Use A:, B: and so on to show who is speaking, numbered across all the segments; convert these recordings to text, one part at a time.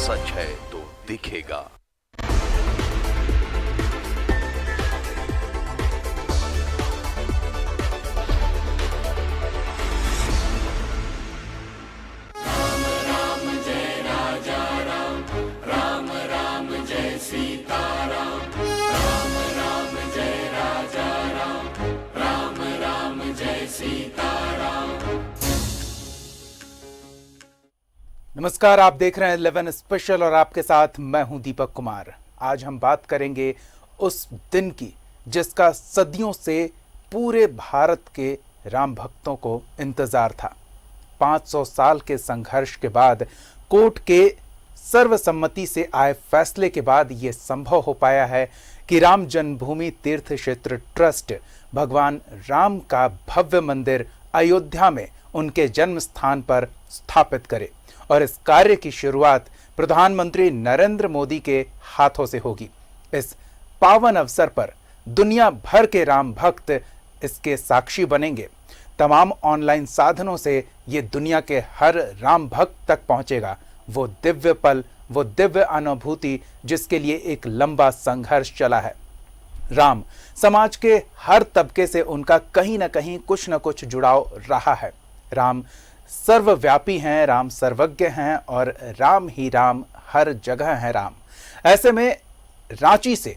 A: सच है तो दिखेगा।
B: नमस्कार, आप देख रहे हैं 11 स्पेशल और आपके साथ मैं हूं दीपक कुमार। आज हम बात करेंगे उस दिन की जिसका सदियों से पूरे भारत के राम भक्तों को इंतजार था। 500 साल के संघर्ष के बाद कोर्ट के सर्वसम्मति से आए फैसले के बाद यह संभव हो पाया है कि राम जन्मभूमि तीर्थ क्षेत्र ट्रस्ट भगवान राम का भव्य मंदिर अयोध्या में उनके जन्म स्थान पर स्थापित करे और इस कार्य की शुरुआत प्रधानमंत्री नरेंद्र मोदी के हाथों से होगी। इस पावन अवसर पर दुनिया भर के राम भक्त इसके साक्षी बनेंगे। तमाम ऑनलाइन साधनों से ये दुनिया के हर राम भक्त तक पहुंचेगा। वो दिव्य पल, वो दिव्य अनुभूति जिसके लिए एक लंबा संघर्ष चला है। राम समाज के हर तबके से उनका कहीं ना कहीं कुछ न कुछ जुड़ाव रहा है। राम सर्वव्यापी हैं, राम सर्वज्ञ हैं और राम ही राम हर जगह है राम। ऐसे में रांची से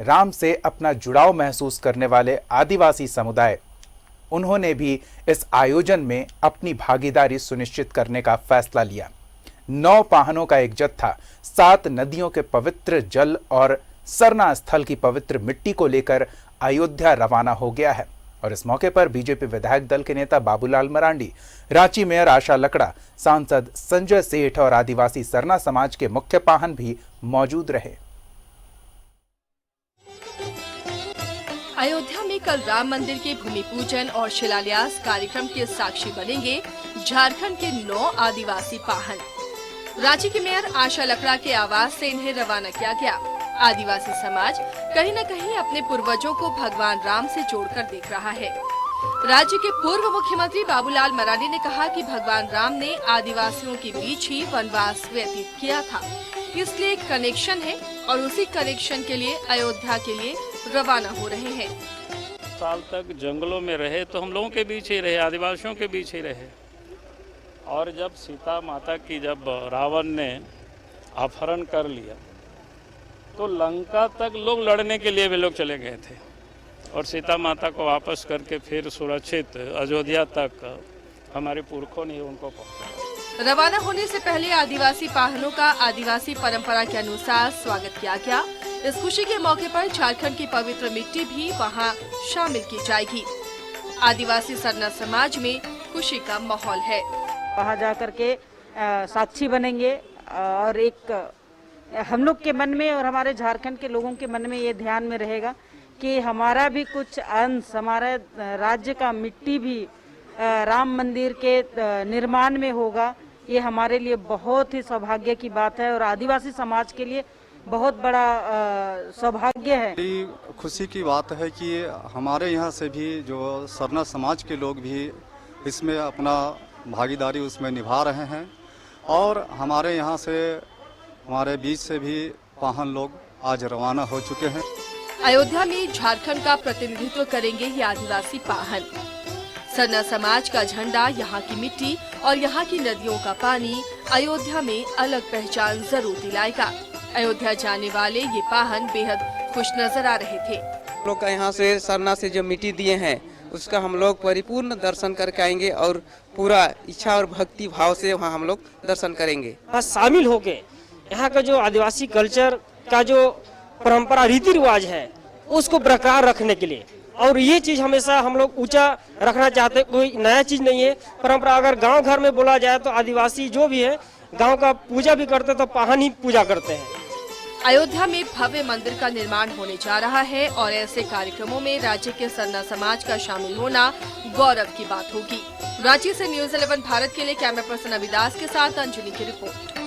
B: राम से अपना जुड़ाव महसूस करने वाले आदिवासी समुदाय, उन्होंने भी इस आयोजन में अपनी भागीदारी सुनिश्चित करने का फैसला लिया। 9 पाहनों का एक जत्था 7 नदियों के पवित्र जल और सरना स्थल की पवित्र मिट्टी को लेकर अयोध्या रवाना हो गया है। और इस मौके पर बीजेपी विधायक दल के नेता बाबूलाल मरांडी, रांची मेयर आशा लकड़ा, सांसद संजय सेठ और आदिवासी सरना समाज के मुख्य पाहन भी मौजूद रहे।
C: अयोध्या में कल राम मंदिर के भूमि पूजन और शिलान्यास कार्यक्रम के साक्षी बनेंगे झारखंड के 9 आदिवासी पाहन। रांची के मेयर आशा लकड़ा के आवास से इन्हें रवाना किया गया। आदिवासी समाज कहीं न कहीं अपने पूर्वजों को भगवान राम से जोड़कर देख रहा है। राज्य के पूर्व मुख्यमंत्री बाबूलाल मरांडी ने कहा कि भगवान राम ने आदिवासियों के बीच ही वनवास व्यतीत किया था, इसलिए एक कनेक्शन है और उसी कनेक्शन के लिए अयोध्या के लिए रवाना हो रहे हैं।
D: साल तक जंगलों में रहे तो हम लोगों के बीच ही रहे, आदिवासियों के बीच ही रहे। और जब सीता माता की जब रावण ने अपहरण कर लिया तो लंका तक लोग लड़ने के लिए भी लोग चले गए थे और सीता माता को वापस करके फिर सुरक्षित अयोध्या तक हमारे पुरखों ने उनको पहुंचाया।
C: रवाना होने से पहले आदिवासी पाहनों का आदिवासी परंपरा के अनुसार स्वागत किया गया। इस खुशी के मौके पर झारखंड की पवित्र मिट्टी भी वहां शामिल की जाएगी। आदिवासी सरना समाज में खुशी का माहौल है।
E: वहाँ जाकर के साक्षी बनेंगे और एक हम लोग के मन में और हमारे झारखंड के लोगों के मन में ये ध्यान में रहेगा कि हमारा भी कुछ अंश, हमारे राज्य का मिट्टी भी राम मंदिर के निर्माण में होगा। ये हमारे लिए बहुत ही सौभाग्य की बात है और आदिवासी समाज के लिए बहुत बड़ा सौभाग्य है।
F: खुशी की बात है कि हमारे यहाँ से भी जो सरना समाज के लोग भी इसमें अपना भागीदारी उसमें निभा रहे हैं और हमारे यहाँ से, हमारे बीच से भी पाहन लोग आज रवाना हो चुके हैं।
C: अयोध्या में झारखंड का प्रतिनिधित्व करेंगे ये आदिवासी पाहन। सरना समाज का झंडा, यहाँ की मिट्टी और यहाँ की नदियों का पानी अयोध्या में अलग पहचान जरूर दिलाएगा। अयोध्या जाने वाले ये पाहन बेहद खुश नजर आ रहे थे।
G: हम लोग का यहाँ से सरना से जो मिट्टी दिए हैं उसका हम लोग परिपूर्ण दर्शन करके आएंगे और पूरा इच्छा और भक्ति भाव से वहाँ हम लोग दर्शन करेंगे।
H: शामिल होके यहाँ का जो आदिवासी कल्चर का जो परंपरा रीति रिवाज है उसको बरकरार रखने के लिए, और ये चीज हमेशा हम लोग ऊंचा रखना चाहते हैं। कोई नया चीज नहीं है। परंपरा अगर गांव घर में बोला जाए तो आदिवासी जो भी है गांव का पूजा भी करते तो पाहन ही पूजा करते हैं।
C: अयोध्या में भव्य मंदिर का निर्माण होने जा रहा है और ऐसे कार्यक्रमों में राज्य के सरना समाज का शामिल होना गौरव की बात होगी। रांची से न्यूज़ 11 भारत के लिए कैमरा पर्सन अविदास के साथ अंजलि की रिपोर्ट।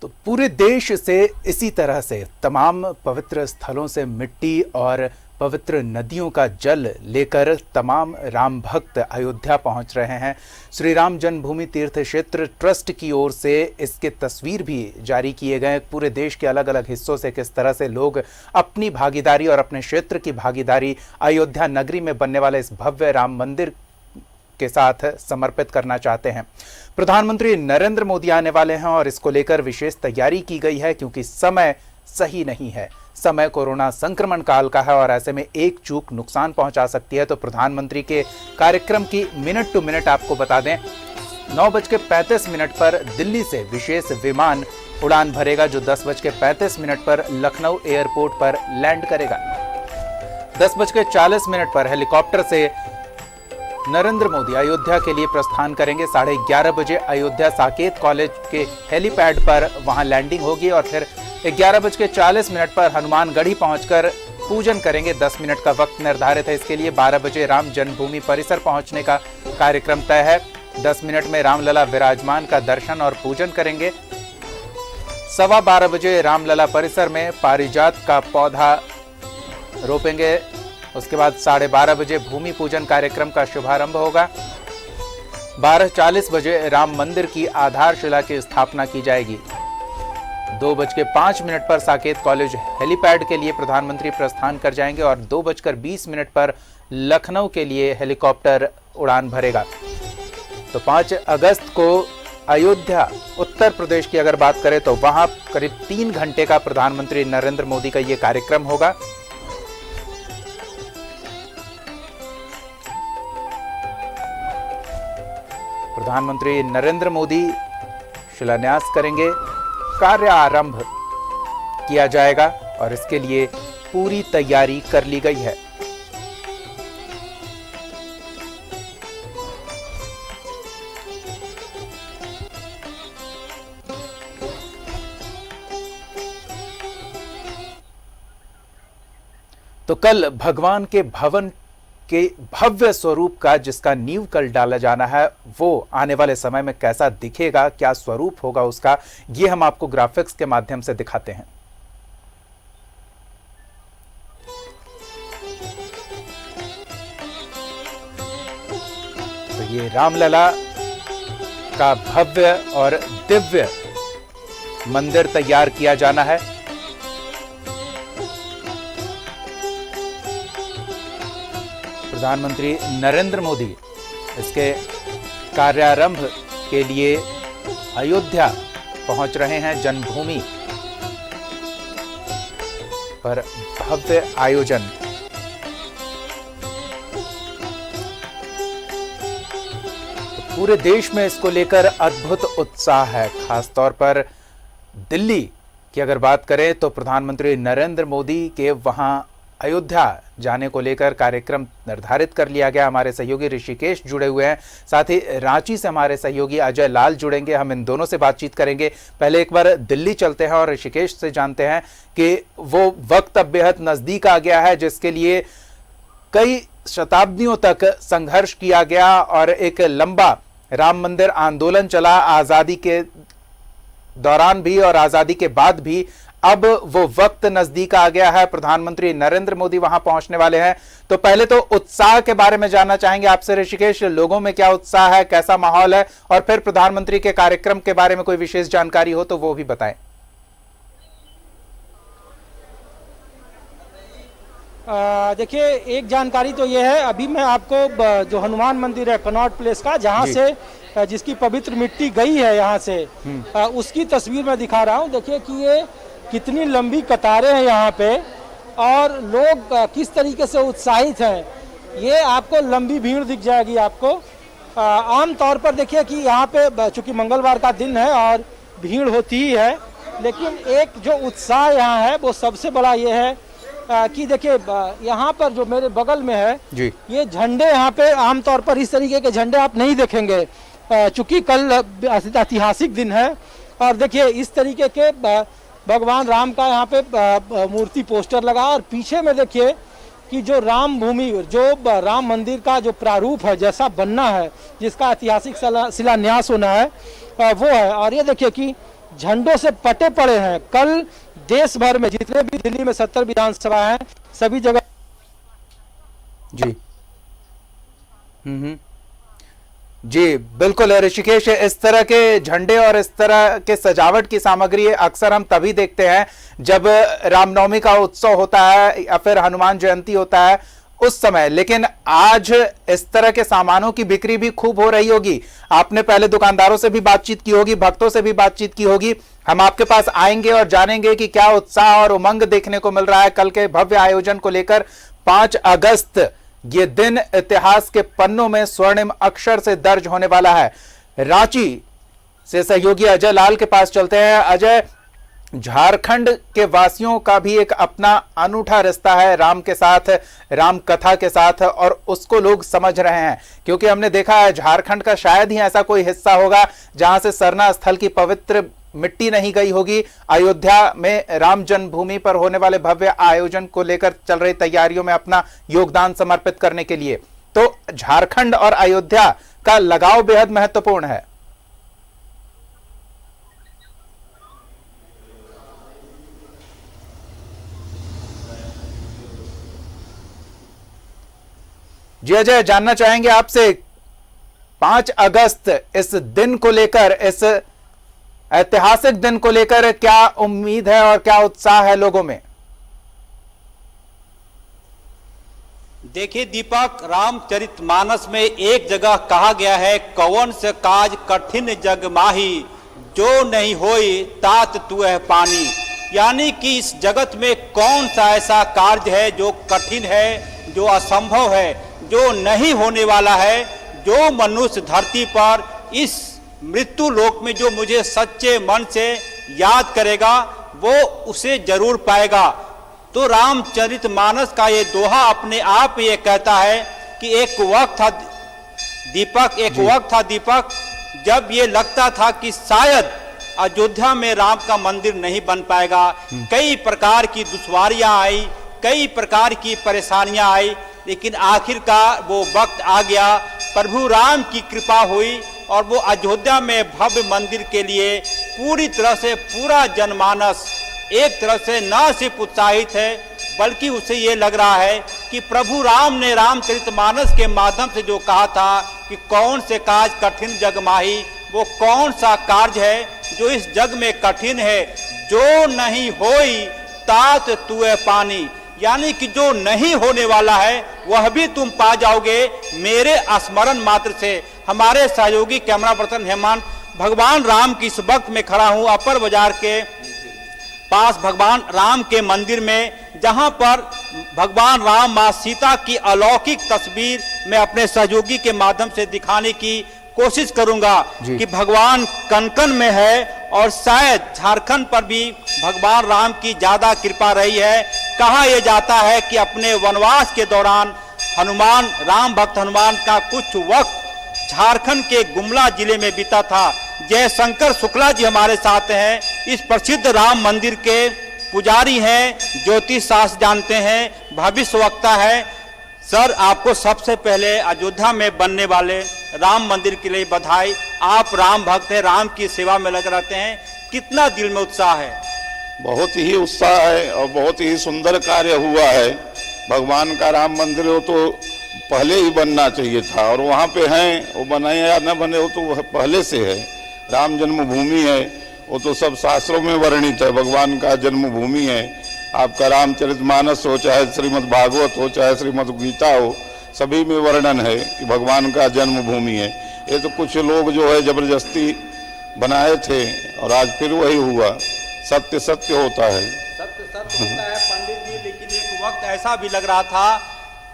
B: तो पूरे देश से इसी तरह से तमाम पवित्र स्थलों से मिट्टी और पवित्र नदियों का जल लेकर तमाम राम भक्त अयोध्या पहुंच रहे हैं। श्री राम जन्मभूमि तीर्थ क्षेत्र ट्रस्ट की ओर से इसके तस्वीर भी जारी किए गए। पूरे देश के अलग अलग हिस्सों से किस तरह से लोग अपनी भागीदारी और अपने क्षेत्र की भागीदारी अयोध्या नगरी में बनने वाले इस भव्य राम मंदिर के साथ समर्पित करना चाहते हैं। प्रधानमंत्री नरेंद्र मोदी आने वाले हैं और इसको लेकर विशेष तैयारी की गई है, क्योंकि समय सही नहीं है। समय कोरोना संक्रमण काल का है और ऐसे में एक चूक नुकसान पहुंचा सकती है। तो प्रधानमंत्री के कार्यक्रम की मिनट टू मिनट आपको बता दें, 9:35 पर दिल्ली से विशेष विमान उड़ान भरेगा, जो 10:35 पर लखनऊ एयरपोर्ट पर लैंड करेगा। 10:40 पर हेलीकॉप्टर से नरेंद्र मोदी अयोध्या के लिए प्रस्थान करेंगे। 11:30 बजे अयोध्या साकेत कॉलेज के हेलीपैड पर वहां लैंडिंग होगी और फिर 11:40 पर हनुमानगढ़ी पहुंचकर पूजन करेंगे। 10 मिनट का वक्त निर्धारित है इसके लिए। 12 बजे राम जन्मभूमि परिसर पहुंचने का कार्यक्रम तय है। 10 मिनट में रामलला विराजमान का दर्शन और पूजन करेंगे। 12:15 बजे रामलला परिसर में पारिजात का पौधा रोपेंगे। उसके बाद 12:30 बजे भूमि पूजन कार्यक्रम का शुभारंभ होगा। 12:40 बजे राम मंदिर की आधारशिला की स्थापना की जाएगी। 2:05 पर साकेत कॉलेज हेलीपैड के लिए प्रधानमंत्री प्रस्थान कर जाएंगे और 2:20 पर लखनऊ के लिए हेलीकॉप्टर उड़ान भरेगा। तो 5 अगस्त को अयोध्या उत्तर प्रदेश की अगर बात करें तो वहां करीब 3 घंटे का प्रधानमंत्री नरेंद्र मोदी का यह कार्यक्रम होगा। प्रधानमंत्री नरेंद्र मोदी शिलान्यास करेंगे, कार्य आरंभ किया जाएगा और इसके लिए पूरी तैयारी कर ली गई है। तो कल भगवान के भवन के भव्य स्वरूप का जिसका नींव कल डाला जाना है, वो आने वाले समय में कैसा दिखेगा, क्या स्वरूप होगा उसका, ये हम आपको ग्राफिक्स के माध्यम से दिखाते हैं। तो ये रामलला का भव्य और दिव्य मंदिर तैयार किया जाना है। प्रधानमंत्री नरेंद्र मोदी इसके कार्यारंभ के लिए अयोध्या पहुंच रहे हैं। जन्मभूमि पर भव्य आयोजन। तो पूरे देश में इसको लेकर अद्भुत उत्साह है। खासतौर पर दिल्ली की अगर बात करें तो प्रधानमंत्री नरेंद्र मोदी के वहां अयोध्या जाने को लेकर कार्यक्रम निर्धारित कर लिया गया। हमारे सहयोगी ऋषिकेश जुड़े हुए हैं, साथ ही रांची से हमारे सहयोगी अजय लाल जुड़ेंगे। हम इन दोनों से बातचीत करेंगे। पहले एक बार दिल्ली चलते हैं और ऋषिकेश से जानते हैं कि वो वक्त अब बेहद नजदीक आ गया है जिसके लिए कई शताब्दियों तक संघर्ष किया गया और एक लंबा राम मंदिर आंदोलन चला, आजादी के दौरान भी और आजादी के बाद भी। अब वो वक्त नजदीक आ गया है, प्रधानमंत्री नरेंद्र मोदी वहां पहुंचने वाले हैं। तो पहले तो उत्साह के बारे में जानना चाहेंगे आपसे ऋषिकेश, लोगों में क्या उत्साह है, कैसा माहौल है, और फिर प्रधानमंत्री के कार्यक्रम के बारे में कोई विशेष जानकारी हो तो वो भी बताएं।
I: देखिए, एक जानकारी तो ये है, अभी मैं आपको जो हनुमान मंदिर है कनॉट प्लेस का, जहाँ से जिसकी पवित्र मिट्टी गई है यहाँ से, उसकी तस्वीर मैं दिखा रहा हूँ। देखिए कि ये कितनी लंबी कतारें हैं यहाँ पे और लोग किस तरीके से उत्साहित हैं, ये आपको लंबी भीड़ दिख जाएगी आपको। आम तौर पर देखिए कि यहाँ पे चूंकि मंगलवार का दिन है और भीड़ होती ही है, लेकिन एक जो उत्साह यहाँ है वो सबसे बड़ा ये है कि देखिए यहाँ पर जो मेरे बगल में है जी, ये झंडे यहाँ पे आमतौर पर इस तरीके के झंडे आप नहीं देखेंगे, चूंकि कल ऐतिहासिक दिन है। और देखिए इस तरीके के भगवान राम का यहाँ पे मूर्ति पोस्टर लगा और पीछे में देखिए कि जो राम भूमि, जो राम मंदिर का जो प्रारूप है, जैसा बनना है, जिसका ऐतिहासिक शिलान्यास होना है, वो है। और ये देखिए कि झंडों से पटे पड़े हैं। कल देश भर में जितने भी दिल्ली में 70 विधानसभा हैं, सभी जगह
B: जी जी बिल्कुल ऋषिकेश, इस तरह के झंडे और इस तरह के सजावट की सामग्री अक्सर हम तभी देखते हैं जब रामनवमी का उत्सव होता है या फिर हनुमान जयंती होता है उस समय, लेकिन आज इस तरह के सामानों की बिक्री भी खूब हो रही होगी। आपने पहले दुकानदारों से भी बातचीत की होगी, भक्तों से भी बातचीत की होगी। हम आपके पास आएंगे और जानेंगे कि क्या उत्साह और उमंग देखने को मिल रहा है कल के भव्य आयोजन को लेकर। 5 अगस्त ये दिन इतिहास के पन्नों में स्वर्णिम अक्षर से दर्ज होने वाला है। रांची से सहयोगी अजय लाल के पास चलते हैं। अजय, झारखंड के वासियों का भी एक अपना अनूठा रिश्ता है राम के साथ, राम कथा के साथ, और उसको लोग समझ रहे हैं क्योंकि हमने देखा है झारखंड का शायद ही ऐसा कोई हिस्सा होगा जहां से सरना स्थल की पवित्र मिट्टी नहीं गई होगी। अयोध्या में राम जन्मभूमि पर होने वाले भव्य आयोजन को लेकर चल रही तैयारियों में अपना योगदान समर्पित करने के लिए, तो झारखंड और अयोध्या का लगाव बेहद महत्वपूर्ण है। जी अजय, जानना चाहेंगे आपसे 5 अगस्त इस दिन को लेकर, इस ऐतिहासिक दिन को लेकर क्या उम्मीद है और क्या उत्साह है लोगों में?
J: देखिए दीपक, रामचरितमानस में एक जगह कहा गया है, कौन से काज कठिन जग माही, जो नहीं होई तात तू है पानी। यानी कि इस जगत में कौन सा ऐसा कार्य है जो कठिन है, जो असंभव है, जो नहीं होने वाला है। जो मनुष्य धरती पर इस मृत्यु लोक में जो मुझे सच्चे मन से याद करेगा वो उसे जरूर पाएगा। तो रामचरितमानस का ये दोहा अपने आप ये कहता है कि एक वक्त था दीपक जब ये लगता था कि शायद अयोध्या में राम का मंदिर नहीं बन पाएगा। कई प्रकार की दुश्वारियां आई, कई प्रकार की परेशानियां आई, लेकिन आखिरकार वो वक्त आ गया, प्रभु राम की कृपा हुई और वो अयोध्या में भव्य मंदिर के लिए पूरी तरह से पूरा जनमानस एक तरह से न सिर्फ उत्साहित है बल्कि उसे ये लग रहा है कि प्रभु राम ने रामचरितमानस के माध्यम से जो कहा था कि कौन से काज कठिन जग माही, वो कौन सा कार्य है जो इस जग में कठिन है। जो नहीं होई तात तुए पानी, यानी कि जो नहीं होने वाला है वह भी तुम पा जाओगे मेरे स्मरण मात्र से। हमारे सहयोगी कैमरा पर्सन हेमंत, भगवान राम की इस वक्त में खड़ा हूं अपर बाजार के पास भगवान राम के मंदिर में, जहां पर भगवान राम मां सीता की अलौकिक तस्वीर मैं अपने सहयोगी के माध्यम से दिखाने की कोशिश करूंगा कि भगवान कनकन में है और शायद झारखंड पर भी भगवान राम की ज्यादा कृपा रही है। कहा यह जाता है कि अपने वनवास के दौरान राम भक्त हनुमान का कुछ वक्त झारखंड के गुमला जिले में बीता था। जयशंकर शुक्ला जी हमारे साथ हैं, इस प्रसिद्ध राम मंदिर के पुजारी हैं, ज्योतिष शास्त्र जानते हैं, भविष्यवक्ता है। सर, आपको सबसे पहले अयोध्या में बनने वाले राम मंदिर के लिए बधाई। आप राम भक्त हैं, राम की सेवा में लगे रहते हैं, कितना दिल में उत्साह है?
K: बहुत ही उत्साह है और बहुत ही सुंदर कार्य हुआ है। भगवान का राम मंदिर हो तो पहले ही बनना चाहिए था और वहाँ पे हैं, वो बनाए या न बने हो तो पहले से है। राम जन्मभूमि है, वो तो सब शास्त्रों में वर्णित है, भगवान का जन्मभूमि है। आपका रामचरितमानस हो, चाहे श्रीमद् भागवत हो, चाहे श्रीमद् गीता हो, सभी में वर्णन है कि भगवान का जन्मभूमि है। ये तो कुछ लोग जो है जबरदस्ती बनाए थे और आज फिर वही हुआ। सत्य सत्य होता है,
J: सत्य सत्य होता है पंडित जी। लेकिन एक वक्त ऐसा भी लग रहा था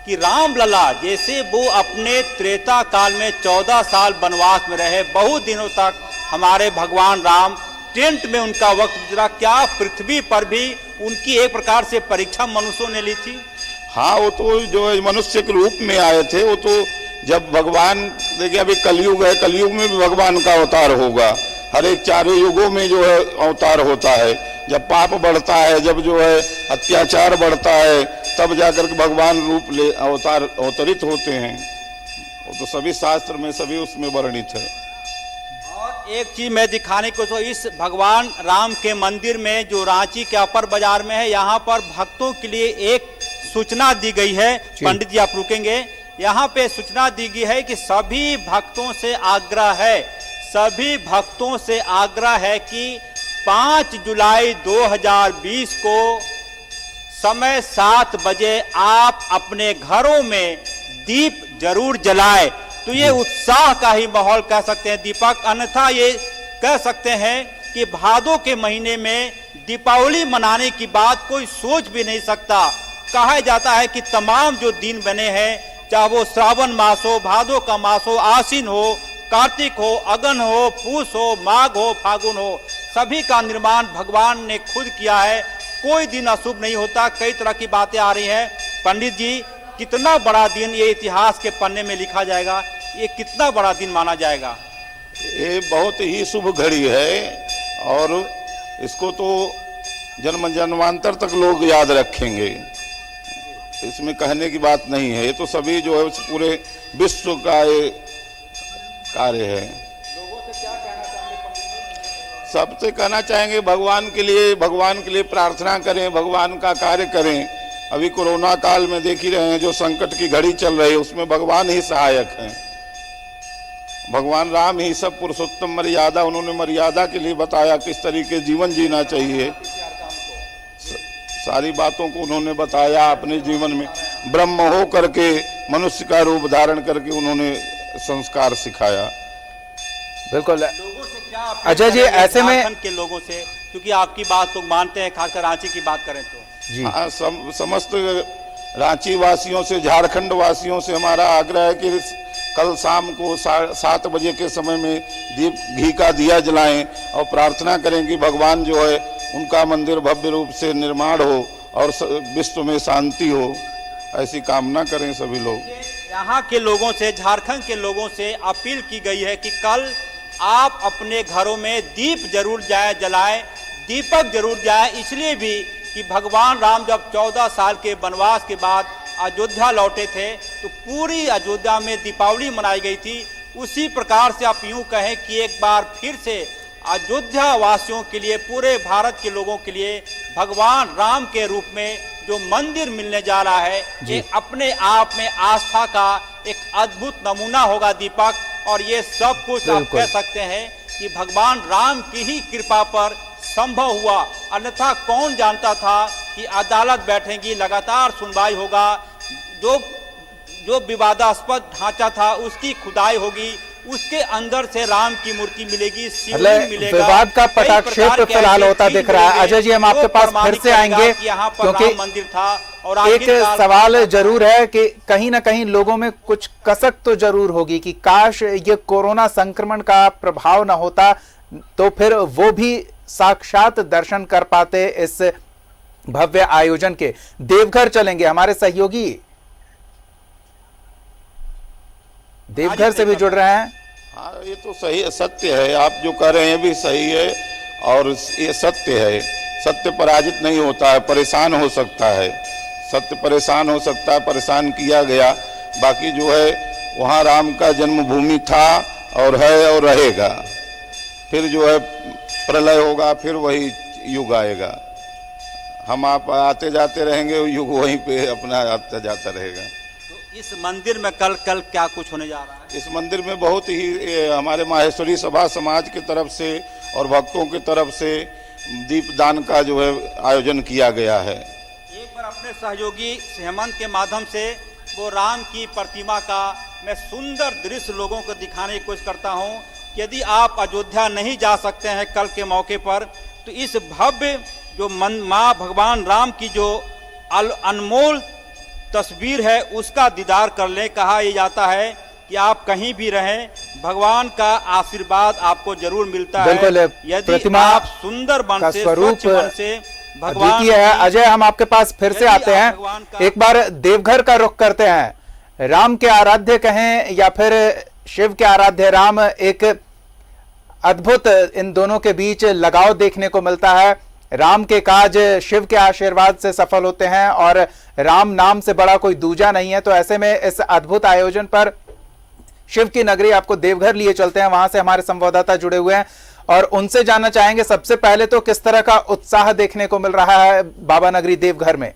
J: कि राम लला जैसे वो अपने त्रेता काल में 14 साल वनवास में रहे, बहुत दिनों तक हमारे भगवान राम टेंट में उनका वक्त गुजरा। क्या पृथ्वी पर भी उनकी एक प्रकार से परीक्षा मनुष्यों ने ली थी?
K: हाँ, वो तो जो मनुष्य के रूप में आए थे, वो तो जब भगवान, देखिए अभी कलयुग है, कलयुग में भी भगवान का अवतार होगा। हर एक चारों युगों में जो है अवतार होता है। जब पाप बढ़ता है, जब जो है अत्याचार बढ़ता है, तब जाकर के भगवान रूप ले अवतरित होते हैं। वो तो सभी शास्त्र में, सभी उसमें वर्णित है।
J: और एक चीज मैं दिखाने को, तो इस भगवान राम के मंदिर में जो रांची के अपर बाजार में है, यहाँ पर भक्तों के लिए एक सूचना दी गई है। पंडित जी आप रुकेंगे, यहाँ पे सूचना दी गई है कि सभी भक्तों से आग्रह है कि 5 जुलाई 2020 को समय 7 बजे आप अपने घरों में दीप जरूर जलाएं। तो ये उत्साह का ही माहौल कह सकते हैं दीपक, अन्यथा ये कह सकते हैं कि भादों के महीने में दीपावली मनाने की बात कोई सोच भी नहीं सकता। कहा जाता है कि तमाम जो दिन बने हैं, चाहे वो श्रावण मास हो, भादों का मास हो, आश्विन हो, कार्तिक हो, अगन हो, पूस हो, माघ हो, फागुन हो, सभी का निर्माण भगवान ने खुद किया है। कोई दिन अशुभ नहीं होता। कई तरह की बातें आ रही हैं। पंडित जी, कितना बड़ा दिन ये इतिहास के पन्ने में लिखा जाएगा, ये कितना बड़ा दिन माना जाएगा?
K: ये बहुत ही शुभ घड़ी है और इसको तो जन्म जन्मांतर तक लोग याद रखेंगे। इसमें कहने की बात नहीं है। ये तो सभी जो है पूरे विश्व का ये कार्य है।
J: लोगों से क्या कहना चाहेंगे पंडित जी?
K: सबसे कहना चाहेंगे भगवान के लिए प्रार्थना करें, भगवान का कार्य करें। अभी कोरोना काल में देख ही रहे हैं, जो संकट की घड़ी चल रही है उसमें भगवान ही सहायक हैं। भगवान राम ही सब पुरुषोत्तम मर्यादा, उन्होंने मर्यादा के लिए बताया किस तरीके जीवन जीना चाहिए। सारी बातों को उन्होंने बताया अपने जीवन में। ब्रह्म हो करके मनुष्य का रूप धारण करके उन्होंने संस्कार सिखाया।
B: बिल्कुल।
J: लोगों से क्या
B: अजय जी, ऐसे में
J: झारखंड के लोगों से, क्योंकि आपकी बात तो मानते हैं, खासकर रांची की बात करें तो
B: जी
K: हाँ, समस्त रांची वासियों से, झारखंड वासियों से हमारा आग्रह है कि कल शाम को 7 बजे के समय में घी का दिया जलाएं और प्रार्थना करें कि भगवान जो है उनका मंदिर भव्य रूप से निर्माण हो और विश्व में शांति हो, ऐसी कामना करें सभी लोग।
J: यहाँ के लोगों से, झारखंड के लोगों से अपील की गई है कि कल आप अपने घरों में दीप जरूर जलाएं, दीपक जरूर जाए। इसलिए भी कि भगवान राम जब 14 साल के वनवास के बाद अयोध्या लौटे थे तो पूरी अयोध्या में दीपावली मनाई गई थी। उसी प्रकार से आप यूं कहें कि एक बार फिर से अयोध्या वासियों के लिए, पूरे भारत के लोगों के लिए भगवान राम के रूप में जो मंदिर मिलने जा रहा है, ये अपने आप में आस्था का एक अद्भुत नमूना होगा दीपक। और ये सब कुछ आप कह सकते हैं कि भगवान राम की ही कृपा पर संभव हुआ, अन्यथा कौन जानता था कि अदालत बैठेगी, लगातार सुनवाई होगा, जो विवादास्पद ढांचा था उसकी खुदाई होगी, उसके अंदर से राम की मूर्ति मिलेगी, शिवलिंग मिलेगा।
B: विवाद का पटाक्षेप फिलहाल होता दिख रहा है। अजय जी, हम आपके पास फिर से आएंगे क्योंकि
J: मंदिर था और
B: एक सवाल जरूर है कि कहीं ना कहीं लोगों में कुछ कसक तो जरूर होगी कि काश ये कोरोना संक्रमण का प्रभाव न होता तो फिर वो भी साक्षात दर्शन कर पाते इस भव्य आयोजन के। देवघर चलेंगे, हमारे सहयोगी देवघर से भी जुड़ रहे हैं।
K: हाँ, ये तो सही सत्य है, आप जो कह रहे हैं भी सही है और ये सत्य है। सत्य पराजित नहीं होता है, परेशान हो सकता है, सत्य परेशान हो सकता है, परेशान किया गया। बाकी जो है वहाँ राम का जन्मभूमि था और है और रहेगा। फिर जो है प्रलय होगा, फिर वही युग आएगा। हम आप आते जाते रहेंगे, युग वहीं पे अपना आता जाता रहेगा।
J: तो इस मंदिर में कल क्या कुछ होने जा रहा है?
K: इस मंदिर में बहुत ही हमारे माहेश्वरी सभा समाज की तरफ से और भक्तों की तरफ से दीपदान का जो है आयोजन किया गया है।
J: एक बार अपने सहयोगी हेमंत के माध्यम से वो राम की प्रतिमा का मैं सुंदर दृश्य लोगों को दिखाने की कोशिश करता हूँ। यदि आप अयोध्या नहीं जा सकते हैं कल के मौके पर, तो इस भव्य जो माँ भगवान राम की जो अनमोल तस्वीर है उसका दीदार कर लें। कहा यह जाता है कि आप कहीं भी रहें, भगवान का आशीर्वाद आपको जरूर मिलता है यदि आप सुंदर बन से, स्वच्छ बन से भगवान की
B: है। अजय, हम आपके पास फिर से आते हैं, एक बार देवघर का रुख करते हैं। राम के आराध्य कहें या फिर शिव के आराध्य राम, एक अद्भुत इन दोनों के बीच लगाव देखने को मिलता है। राम के काज शिव के आशीर्वाद से सफल होते हैं और राम नाम से बड़ा कोई दूजा नहीं है। तो ऐसे में इस अद्भुत आयोजन पर शिव की नगरी आपको देवघर लिए चलते हैं, वहां से हमारे संवाददाता जुड़े हुए हैं और उनसे जानना चाहेंगे सबसे पहले तो किस तरह का उत्साह देखने को मिल रहा है बाबा नगरी देवघर में।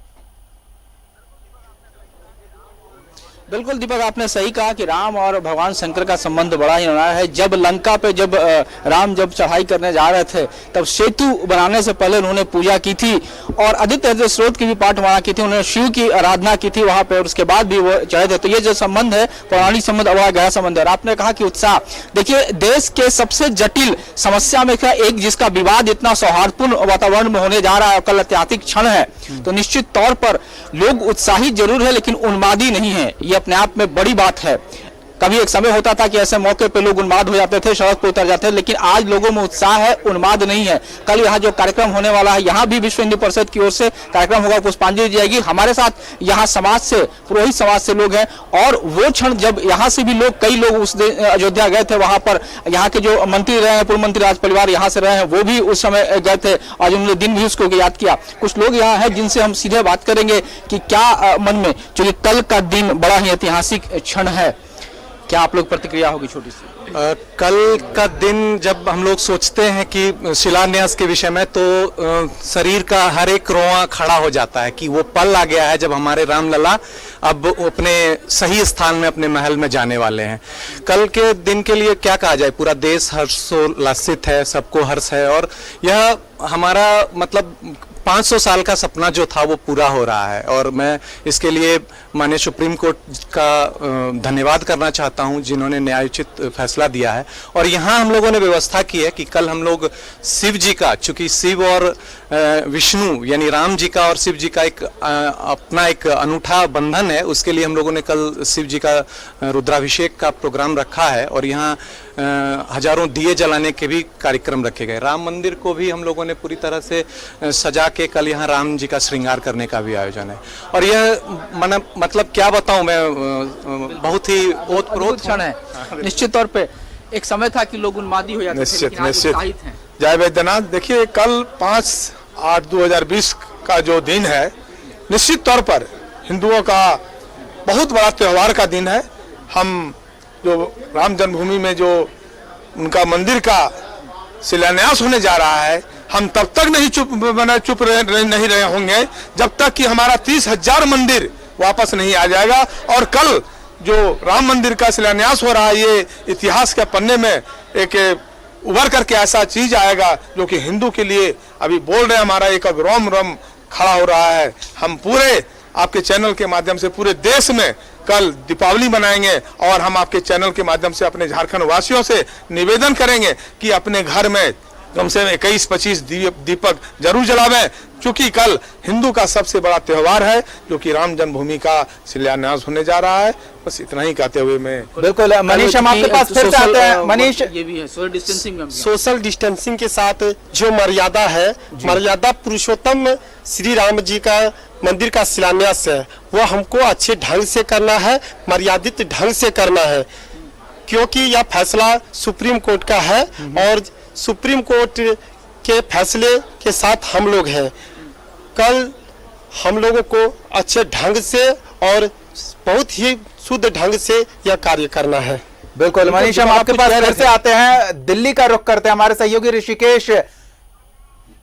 L: बिल्कुल दीपक, आपने सही कहा कि राम और भगवान शंकर का संबंध बड़ा ही रहा है। जब लंका पे राम जब चढ़ाई करने जा रहे थे तब सेतु बनाने से पहले उन्होंने पूजा की थी और आदित्य स्रोत की भी पाठ वहां की थी, उन्होंने शिव की आराधना की थी वहां पे और उसके बाद भी वो चढ़े थे। तो ये जो संबंध है पौराणिक संबंध बड़ा गहरा संबंध है। और आपने कहा कि उत्साह, देखिए देश के सबसे जटिल समस्या में एक जिसका विवाद इतना सौहार्दपूर्ण वातावरण में होने जा रहा है, कल ऐतिहासिक क्षण है, तो निश्चित तौर पर लोग उत्साहित जरूर है लेकिन उन्मादी नहीं है। ये अपने आप में बड़ी बात है। कभी एक समय होता था कि ऐसे मौके पे लोग उन्माद हो जाते थे, सड़क पर उतर जाते थे, लेकिन आज लोगों में उत्साह है, उन्माद नहीं है। कल यहाँ जो कार्यक्रम होने वाला है, यहाँ भी विश्व हिंदू परिषद की ओर से कार्यक्रम होगा, पुष्पांजलि दी जाएगी। हमारे साथ यहाँ समाज से, पुरोहित समाज से लोग हैं और वो क्षण जब यहाँ से भी लोग, कई लोग उस अयोध्या गए थे, वहां पर यहाँ के जो मंत्री रहे हैं, पूर्व मंत्री राज परिवार यहाँ से रहे हैं, वो भी उस समय गए थे। आज उन्होंने दिन भी उसको याद किया। कुछ लोग यहाँ हैं जिनसे हम सीधे बात करेंगे कि क्या मन में, चूंकि कल का दिन बड़ा ही ऐतिहासिक क्षण है, क्या आप लोग प्रतिक्रिया होगी छोटी सी?
M: कल का दिन जब हम लोग सोचते हैं कि शिलान्यास के विषय में, तो शरीर का हर एक रोआ खड़ा हो जाता है कि वो पल आ गया है जब हमारे रामलला अब अपने सही स्थान में, अपने महल में जाने वाले हैं। कल के दिन के लिए क्या कहा जाए, पूरा देश हर्षोल्लासित है, सबको हर्ष है और यह हमारा मतलब 500 साल का सपना जो था वो पूरा हो रहा है। और मैं इसके लिए माननीय सुप्रीम कोर्ट का धन्यवाद करना चाहता हूं जिन्होंने न्यायोचित फैसला दिया है। और यहाँ हम लोगों ने व्यवस्था की है कि कल हम लोग शिव जी का, चूंकि शिव और विष्णु यानी राम जी का और शिव जी का एक अपना एक अनूठा बंधन है, उसके लिए हम लोगों ने कल शिव जी का रुद्राभिषेक का प्रोग्राम रखा है और यहाँ हजारों दिए जलाने के भी कार्यक्रम रखे गए। राम मंदिर को भी हम लोगों ने पूरी तरह से सजा के कल यहाँ राम जी का श्रृंगार करने का भी आयोजन है। और यह मतलब क्या बताऊं मैं, बहुत ही ओतप्रोत क्षण है।
L: निश्चित तौर पे एक समय था कि लोग उन्मादी हो जाते थे, लेकिन आज उत्साहित हैं।
N: जय वैद्यनाथ। देखिए कल 5/8/2020 का जो दिन है, निश्चित तौर पर हिंदुओं का बहुत बड़ा त्योहार का दिन है। हम जो राम जन्मभूमि में जो उनका मंदिर का शिलान्यास होने जा रहा है, हम तब तक नहीं चुप नहीं रहे होंगे जब तक कि हमारा 30,000 मंदिर वापस नहीं आ जाएगा। और कल जो राम मंदिर का शिलान्यास हो रहा है, ये इतिहास के पन्ने में एक उभर करके ऐसा चीज आएगा जो कि हिंदू के लिए अभी बोल रहे हैं, हमारा एक रोम रोम खड़ा हो रहा है। हम पूरे आपके चैनल के माध्यम से पूरे देश में कल दीपावली मनाएंगे और हम आपके चैनल के माध्यम से अपने झारखंड वासियों से निवेदन करेंगे कि अपने घर में कम से कम 21-25 दीपक जरूर जलावें, क्योंकि कल हिंदू का सबसे बड़ा त्योहार है जो कि राम जन्मभूमि का शिलान्यास होने जा रहा है। बस इतना ही कहते हुए मैं
B: बिल्कुल मनीष, हम आपके पास फिर से आते हैं। मनीष,
L: ये भी है
O: सोशल डिस्टेंसिंग के साथ जो मर्यादा है, मर्यादा पुरुषोत्तम श्री राम जी का मंदिर का शिलान्यास है, वो हमको अच्छे ढंग से करना है, मर्यादित ढंग से करना है, क्योंकि यह फैसला सुप्रीम कोर्ट का है और सुप्रीम कोर्ट के फैसले के साथ हम लोग हैं। कल हम लोगों को अच्छे ढंग से और बहुत ही शुद्ध ढंग से यह कार्य करना है।
B: बिल्कुल मनीष, हम आपके पास फिर से आते हैं, दिल्ली का रुख करते हैं। हमारे सहयोगी ऋषिकेश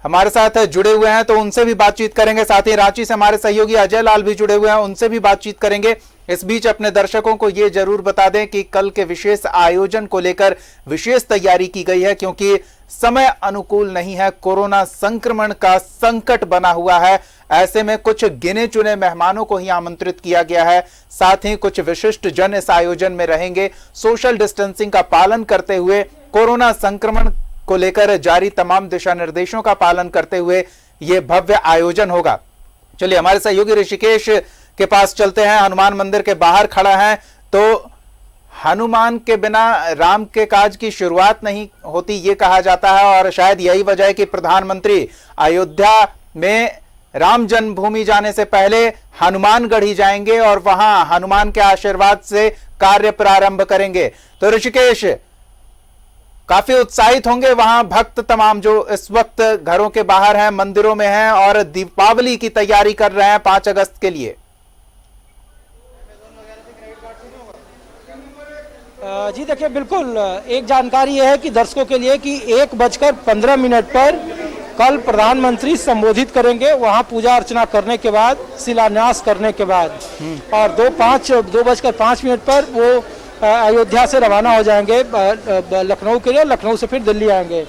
B: हमारे साथ जुड़े हुए हैं, तो उनसे भी बातचीत करेंगे। साथ ही रांची से हमारे सहयोगी अजय लाल भी जुड़े हुए हैं, उनसे भी बातचीत करेंगे। इस बीच अपने दर्शकों को ये जरूर बता दें कि कल के विशेष आयोजन को लेकर विशेष तैयारी की गई है, क्योंकि समय अनुकूल नहीं है, कोरोना संक्रमण का संकट बना हुआ है। ऐसे में कुछ गिने चुने मेहमानों को ही आमंत्रित किया गया है। साथ ही कुछ विशिष्ट जन इस आयोजन में रहेंगे। सोशल डिस्टेंसिंग का पालन करते हुए, कोरोना संक्रमण को लेकर जारी तमाम दिशा निर्देशों का पालन करते हुए यह भव्य आयोजन होगा। चलिए हमारे सहयोगी ऋषिकेश के पास चलते हैं। हनुमान मंदिर के बाहर खड़ा है, तो हनुमान के बिना राम के काज की शुरुआत नहीं होती, ये कहा जाता है। और शायद यही वजह है कि प्रधानमंत्री अयोध्या में राम जन्मभूमि जाने से पहले हनुमानगढ़ ही जाएंगे और वहां हनुमान के आशीर्वाद से कार्य प्रारंभ करेंगे। तो ऋषिकेश, काफी उत्साहित होंगे वहां भक्त तमाम जो इस वक्त घरों के बाहर हैं, मंदिरों में हैं और दीपावली की तैयारी कर रहे हैं 5 अगस्त के लिए।
I: जी देखिए, बिल्कुल एक जानकारी है कि दर्शकों के लिए कि 1:15 पर कल प्रधानमंत्री संबोधित करेंगे, वहाँ पूजा अर्चना करने के बाद, शिलान्यास करने के बाद, और 2:05 पर वो अयोध्या से रवाना हो जाएंगे लखनऊ के लिए, लखनऊ से फिर दिल्ली आएंगे।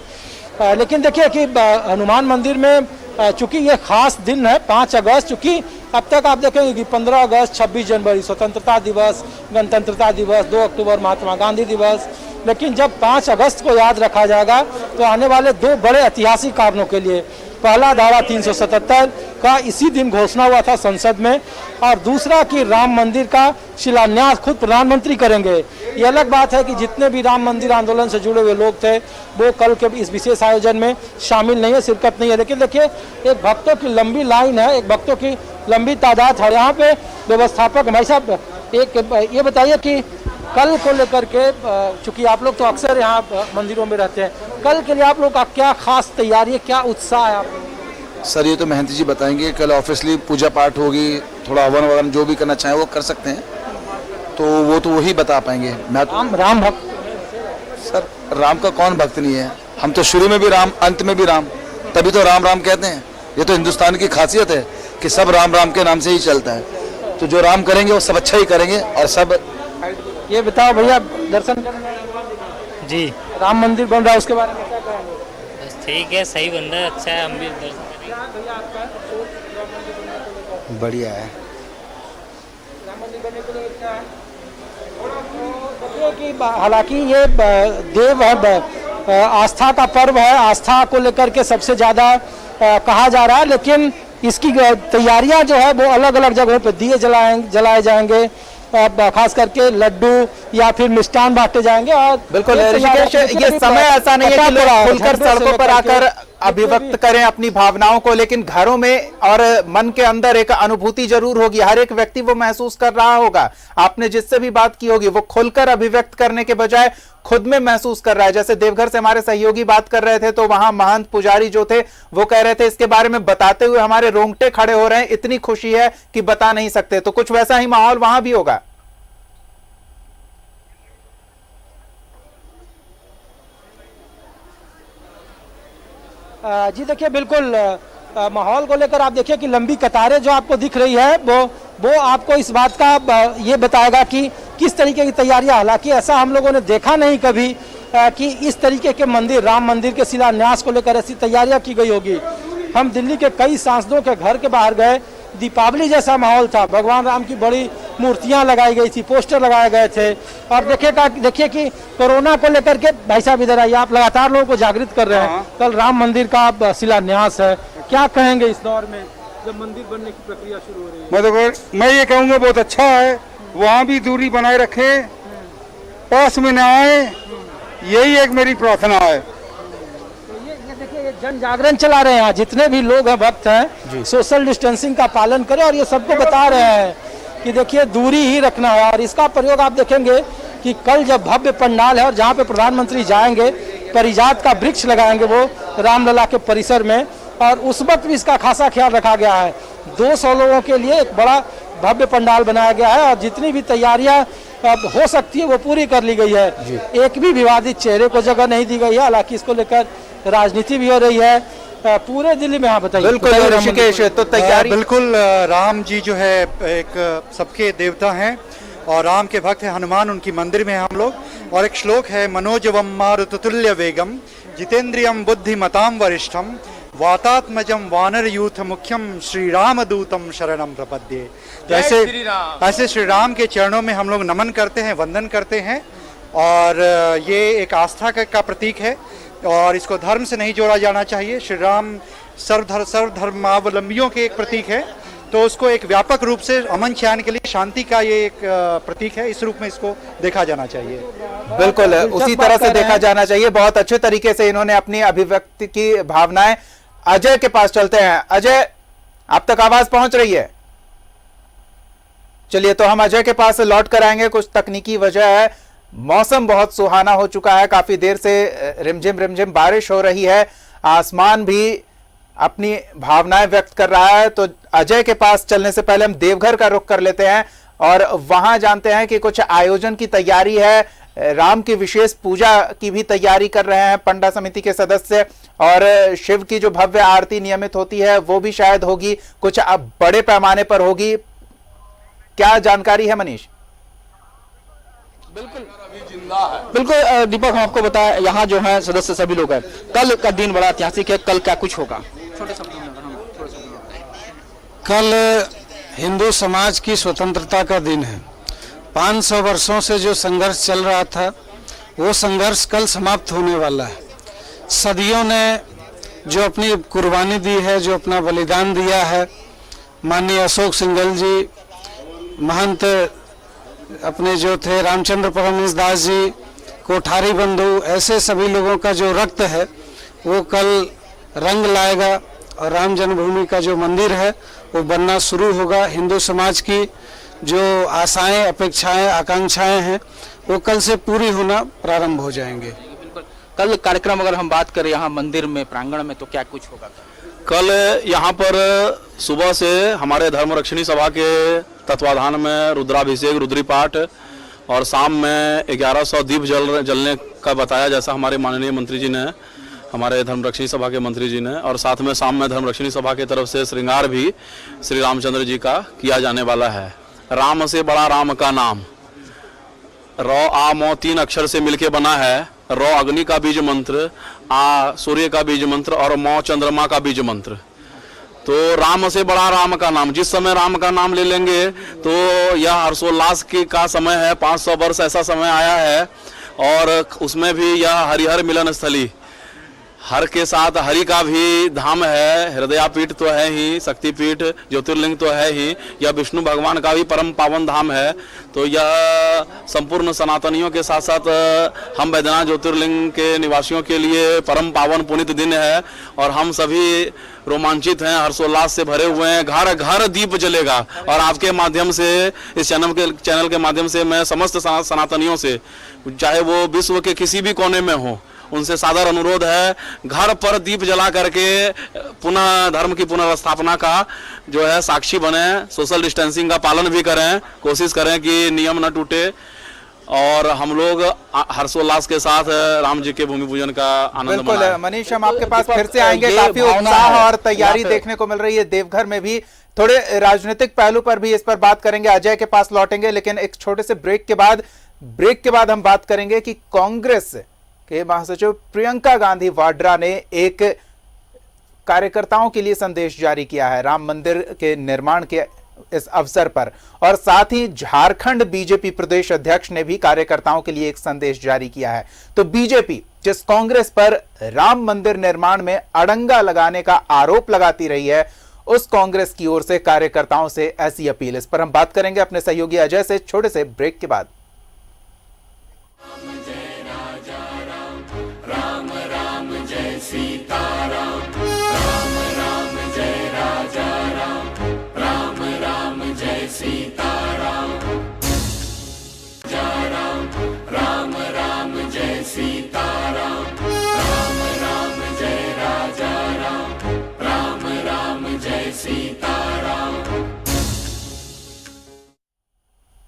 I: लेकिन देखिए कि हनुमान मंदिर में चूंकि ये खास दिन है 5 अगस्त, चूंकि अब तक आप देखेंगे कि 15 अगस्त, 26 जनवरी स्वतंत्रता दिवस, गणतंत्रता दिवस, 2 अक्टूबर महात्मा गांधी दिवस, लेकिन जब 5 अगस्त को याद रखा जाएगा तो आने वाले 2 बड़े ऐतिहासिक कारणों के लिए, पहला धारा 377 का इसी दिन घोषणा हुआ था संसद में, और दूसरा कि राम मंदिर का शिलान्यास खुद प्रधानमंत्री करेंगे। ये अलग बात है कि जितने भी राम मंदिर आंदोलन से जुड़े हुए लोग थे वो कल के इस विशेष आयोजन में शामिल नहीं है, शिरकत नहीं है। लेकिन देखिए एक भक्तों की लंबी लाइन है, एक भक्तों की लंबी तादाद है यहाँ पे। व्यवस्थापक भाई साहब एक ये बताइए कि कल को लेकर के, चूंकि आप लोग तो अक्सर यहाँ मंदिरों में रहते हैं, कल के लिए आप लोग का क्या खास तैयारी है, क्या उत्साह है आप?
P: सर ये तो महंती जी बताएंगे, कल ऑफिसली पूजा पाठ होगी, थोड़ा हवन वगन जो भी करना चाहें वो कर सकते हैं, तो वो तो वही बता पाएंगे। मैं तो
I: राम भक्त
P: सर, राम का कौन भक्त नहीं है, हम तो शुरू में भी राम, अंत में भी राम, तभी तो राम राम कहते हैं। ये तो हिंदुस्तान की खासियत है कि सब राम राम के नाम से ही चलता है, तो जो राम करेंगे वो सब अच्छा ही करेंगे। और सब
I: ये बताओ भैया, दर्शन करने
Q: जी
I: राम मंदिर बन रहा है, उसके बारे में क्या कहेंगे?
Q: बस ठीक है, सही बन रहा है, अच्छा है, हम भी दर्शन करेंगे।
P: बढ़िया है।
I: राम मंदिर बनने के लिए क्या है? कि हालांकि ये देव है, आस्था का पर्व है, आस्था को लेकर के सबसे ज़्यादा कहा जा रहा है, लेकिन इसकी तैयारियां जो है वो अलग अलग जगहों पे दिए जलाए जाएंगे, खास करके लड्डू या फिर मिष्ठान बांटे जाएंगे। और
B: बिल्कुल ऋषिकेश, ये समय ऐसा नहीं है कि लोग खुलकर सड़कों पर आकर अभिव्यक्त करें अपनी भावनाओं को, लेकिन घरों में और मन के अंदर एक अनुभूति जरूर होगी, हर एक व्यक्ति वो महसूस कर रहा होगा। आपने जिससे भी बात की होगी वो खुलकर अभिव्यक्त करने के बजाय खुद में महसूस कर रहा है। जैसे देवघर से हमारे सहयोगी बात कर रहे थे तो वहां महंत पुजारी जो थे वो कह रहे थे इसके बारे में बताते हुए हमारे रोंगटे खड़े हो रहे हैं, इतनी खुशी है कि बता नहीं सकते। तो कुछ वैसा ही माहौल वहां भी होगा।
I: जी देखिए, बिल्कुल माहौल को लेकर आप देखिए कि लंबी कतारें जो आपको दिख रही है वो आपको इस बात का ये बताएगा कि किस तरीके की तैयारियां, हालांकि ऐसा हम लोगों ने देखा नहीं कभी कि इस तरीके के मंदिर, राम मंदिर के शिलान्यास को लेकर ऐसी तैयारियां की गई होगी। हम दिल्ली के कई सांसदों के घर के बाहर गए, दीपावली जैसा माहौल था, भगवान राम की बड़ी मूर्तियां लगाई गई थी, पोस्टर लगाए गए थे। और देखिए कि कोरोना को लेकर के, भाई साहब इधर आइए, आप लगातार लोगों को जागृत कर रहे हैं। कल राम मंदिर का शिलान्यास है, क्या कहेंगे इस दौर में जब मंदिर बनने की प्रक्रिया शुरू हो रही है?
R: मैं ये कहूँगा बहुत अच्छा है, वहाँ भी दूरी बनाए रखे, पास में न आए, यही एक मेरी प्रार्थना है।
I: देखिए ये जन जागरण चला रहे हैं, जितने भी लोग हैं, भक्त हैं, सोशल डिस्टेंसिंग का पालन करें, और ये सबको बता रहे हैं कि देखिए दूरी ही रखना है। और इसका प्रयोग आप देखेंगे कि कल जब भव्य पंडाल है और जहाँ पे प्रधानमंत्री जाएंगे, परिजात का वृक्ष लगाएंगे वो रामलला के परिसर में, और उस वक्त भी इसका खासा ख्याल रखा गया है। 200 लोगों के लिए एक बड़ा भव्य पंडाल बनाया गया है, और जितनी भी तैयारियां हो सकती है वो पूरी कर ली गई है। एक भी विवादित चेहरे को जगह नहीं दी गई है, हालांकि इसको लेकर राजनीति भी हो रही है पूरे दिल्ली में। हाँ बताइए।
B: बिल्कुल ऋषिकेश, तो तैयारी
S: बिल्कुल, राम जी जो है एक सबके देवता हैं और राम के भक्त हैं, हनुमान उनकी मंदिर में हम लोग। और एक श्लोक है, मनोजवम मारुततुल्य वेगम जितेंद्रियम बुद्धिमताम वरिष्ठम वातात्मजम वानर यूथ मुख्यम श्री राम दूतम शरणम प्रपद्ये। तो ऐसे श्री राम के चरणों में हम लोग नमन करते हैं, वंदन करते हैं, और ये एक आस्था का प्रतीक है और इसको धर्म से नहीं जोड़ा जाना चाहिए। श्री राम सर्वधर्मावलंबियों के एक प्रतीक है, तो उसको एक व्यापक रूप से अमन चैन के लिए शांति का ये एक प्रतीक है, इस रूप में इसको देखा जाना चाहिए।
B: बिल्कुल उसी तरह से देखा जाना चाहिए। बहुत अच्छे तरीके से इन्होंने अपनी अभिव्यक्ति की भावनाएं। अजय के पास चलते हैं। अजय, आप तक आवाज पहुंच रही है? चलिए, तो हम अजय के पास लौट कर आएंगे। कुछ तकनीकी वजह है, मौसम बहुत सुहाना हो चुका है, काफी देर से रिमझिम बारिश हो रही है, आसमान भी अपनी भावनाएं व्यक्त कर रहा है। तो अजय के पास चलने से पहले हम देवघर का रुख कर लेते हैं। और वहां जानते हैं कि कुछ आयोजन की तैयारी है, राम की विशेष पूजा की भी तैयारी कर रहे हैं पंडा समिति के सदस्य, और शिव की जो भव्य आरती नियमित होती है वो भी शायद होगी, कुछ अब बड़े पैमाने पर होगी। क्या जानकारी है मनीष?
L: बिल्कुल दीपक, हम आपको बताएं यहाँ जो है सदस्य सभी लोग हैं। कल का दिन बड़ा ऐतिहासिक है, कल क्या कुछ होगा?
T: कल हिंदू समाज की स्वतंत्रता का दिन है। 500 वर्षों से जो संघर्ष चल रहा था वो संघर्ष कल समाप्त होने वाला है। सदियों ने जो अपनी कुर्बानी दी है, जो अपना बलिदान दिया है, माननीय अशोक सिंघल जी, महंत अपने जो थे रामचंद्र परमहंस दास जी, कोठारी बंधु, ऐसे सभी लोगों का जो रक्त है वो कल रंग लाएगा और राम जन्मभूमि का जो मंदिर है वो बनना शुरू होगा। हिंदू समाज की जो आशाएं, अपेक्षाएं, आकांक्षाएं हैं वो कल से पूरी होना प्रारंभ हो जाएंगे।
L: कल कार्यक्रम अगर हम बात करें यहाँ मंदिर में, प्रांगण में, तो क्या कुछ होगा?
U: कल यहाँ पर सुबह से हमारे धर्मरक्षिणी सभा के तत्वाधान में रुद्राभिषेक, रुद्री पाठ और शाम में 1100 दीप जलने का बताया, जैसा हमारे माननीय मंत्री जी ने, हमारे धर्मरक्षिणी सभा के मंत्री जी ने, और साथ में शाम में धर्मरक्षिणी सभा की तरफ से श्रृंगार भी श्री रामचंद्र जी का किया जाने वाला है। राम से बड़ा राम का नाम, रौ आ मौ 3 अक्षर से मिलके बना है। रौ अग्नि का बीज मंत्र, आ सूर्य का बीज मंत्र और मौ चंद्रमा का बीज मंत्र। तो राम से बड़ा राम का नाम, जिस समय राम का नाम ले लेंगे तो यह हर्षोल्लास का समय है। 500 वर्ष ऐसा समय आया है और उसमें भी यह हरिहर मिलन स्थली, हर के साथ हरि का भी धाम है। हृदयापीठ तो है ही, शक्तिपीठ, ज्योतिर्लिंग तो है ही, यह विष्णु भगवान का भी परम पावन धाम है। तो यह संपूर्ण सनातनियों के साथ साथ हम बैद्यनाथ ज्योतिर्लिंग के निवासियों के लिए परम पावन पुनीत दिन है और हम सभी रोमांचित हैं, हर्षोल्लास से भरे हुए हैं। घर घर दीप जलेगा और आपके माध्यम से, इस चैनल के माध्यम से मैं समस्त सनातनियों से, चाहे वो विश्व के किसी भी कोने में हो, उनसे सादर अनुरोध है, घर पर दीप जला करके पुनः धर्म की पुनर्स्थापना का जो है साक्षी बने। सोशल डिस्टेंसिंग का पालन भी करें, कोशिश करें कि नियम न टूटे और हम लोग हर्षोल्लास के साथ राम जी के भूमि पूजन का आनंद मनाएं।
B: बिल्कुल मनीष, हम आपके पास फिर से आएंगे। काफी उत्साह और तैयारी देखने को मिल रही है देवघर में भी। थोड़े राजनीतिक पहलू पर भी इस पर बात करेंगे, अजय के पास लौटेंगे, लेकिन एक छोटे से ब्रेक के बाद हम बात करेंगे कि कांग्रेस के महासचिव प्रियंका गांधी वाड्रा ने एक कार्यकर्ताओं के लिए संदेश जारी किया है राम मंदिर के निर्माण के इस अवसर पर, और साथ ही झारखंड बीजेपी प्रदेश अध्यक्ष ने भी कार्यकर्ताओं के लिए एक संदेश जारी किया है। तो बीजेपी जिस कांग्रेस पर राम मंदिर निर्माण में अड़ंगा लगाने का आरोप लगाती रही है, उस कांग्रेस की ओर से कार्यकर्ताओं से ऐसी अपील। इस पर हम बात करेंगे अपने सहयोगी अजय से छोटे से ब्रेक के बाद।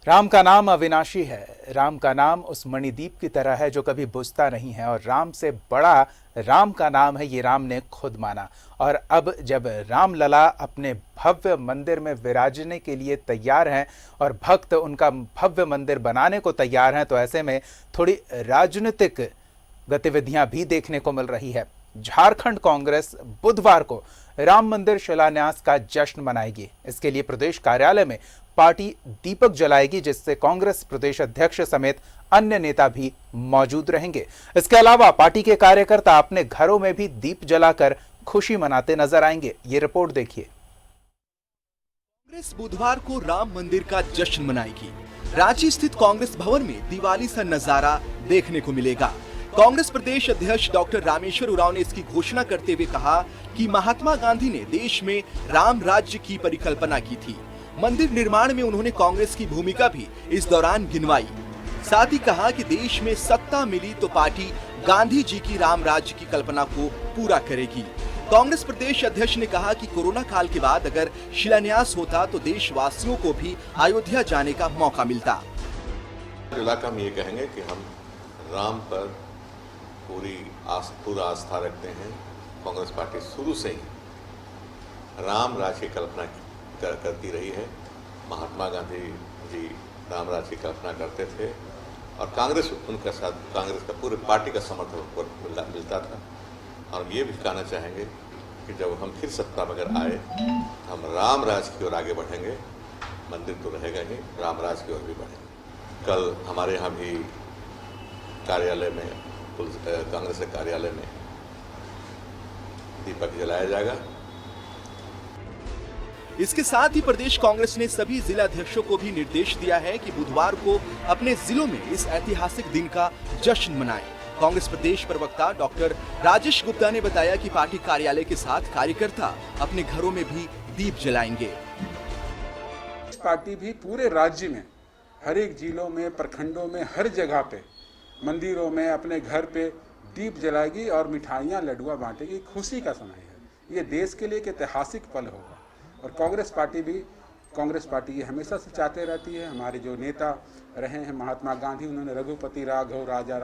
B: राम का नाम अविनाशी है, राम का नाम उस मणिदीप की तरह है जो कभी बुझता नहीं है, और राम से बड़ा राम का नाम है, ये राम ने खुद माना। और अब जब राम लला अपने भव्य मंदिर में विराजने के लिए तैयार हैं और भक्त उनका भव्य मंदिर बनाने को तैयार हैं, तो ऐसे में थोड़ी राजनीतिक गतिविधियां भी देखने को मिल रही है। झारखंड कांग्रेस बुधवार को राम मंदिर शिलान्यास का जश्न मनाएगी। इसके लिए प्रदेश कार्यालय में पार्टी दीपक जलाएगी, जिससे कांग्रेस प्रदेश अध्यक्ष समेत अन्य नेता भी मौजूद रहेंगे। इसके अलावा पार्टी के कार्यकर्ता अपने घरों में भी दीप जलाकर खुशी मनाते नजर आएंगे। ये रिपोर्ट देखिए।
V: कांग्रेस बुधवार को राम मंदिर का जश्न मनाएगी। रांची स्थित कांग्रेस भवन में दिवाली सा नजारा देखने को मिलेगा। कांग्रेस प्रदेश अध्यक्ष डॉक्टर रामेश्वर उरांव ने इसकी घोषणा करते हुए कहा कि महात्मा गांधी ने देश में राम राज्य की परिकल्पना की थी। मंदिर निर्माण में उन्होंने कांग्रेस की भूमिका भी इस दौरान गिनवाई। साथ ही कहा कि देश में सत्ता मिली तो पार्टी गांधी जी की राम राज्य की कल्पना को पूरा करेगी। कांग्रेस प्रदेश अध्यक्ष ने कहा कि कोरोना काल के बाद अगर शिलान्यास होता तो देशवासियों को भी अयोध्या जाने का मौका मिलता।
A: इलाका हम ये कहेंगे कि हम राम पर पूरा आस्था रखते हैं। कांग्रेस पार्टी शुरू से ही राम राज की कल्पना करती रही है। महात्मा गांधी जी राम राज की कल्पना करते थे और कांग्रेस उनका साथ, कांग्रेस का पूरे पार्टी का समर्थन मिलता था। और हम ये भी कहना चाहेंगे कि जब हम फिर सत्ता में अगर आए तो हम राम राज की ओर आगे बढ़ेंगे। मंदिर तो रहेगा ही, राम राज की ओर भी बढ़ेंगे। कल हमारे यहाँ भी कार्यालय में, कांग्रेस के कार्यालय में दीपक जलाया जाएगा।
V: इसके साथ ही प्रदेश कांग्रेस ने सभी जिला अध्यक्षों को भी निर्देश दिया है कि बुधवार को अपने जिलों में इस ऐतिहासिक दिन का जश्न मनाएं। कांग्रेस प्रदेश प्रवक्ता डॉक्टर राजेश गुप्ता ने बताया कि पार्टी कार्यालय के साथ कार्यकर्ता अपने घरों में भी दीप जलाएंगे।
D: पार्टी भी पूरे राज्य में, हर एक जिलों में, प्रखंडों में, हर जगह पे, मंदिरों में, अपने घर पे दीप जलाएगी और मिठाइयाँ लड्डुआ बांटेगी। खुशी का समय है, ये देश के लिए एक ऐतिहासिक पल होगा। और कांग्रेस पार्टी ये हमेशा से चाहते रहती है। हमारे जो नेता रहे हैं महात्मा गांधी, उन्होंने रघुपति राघव राजा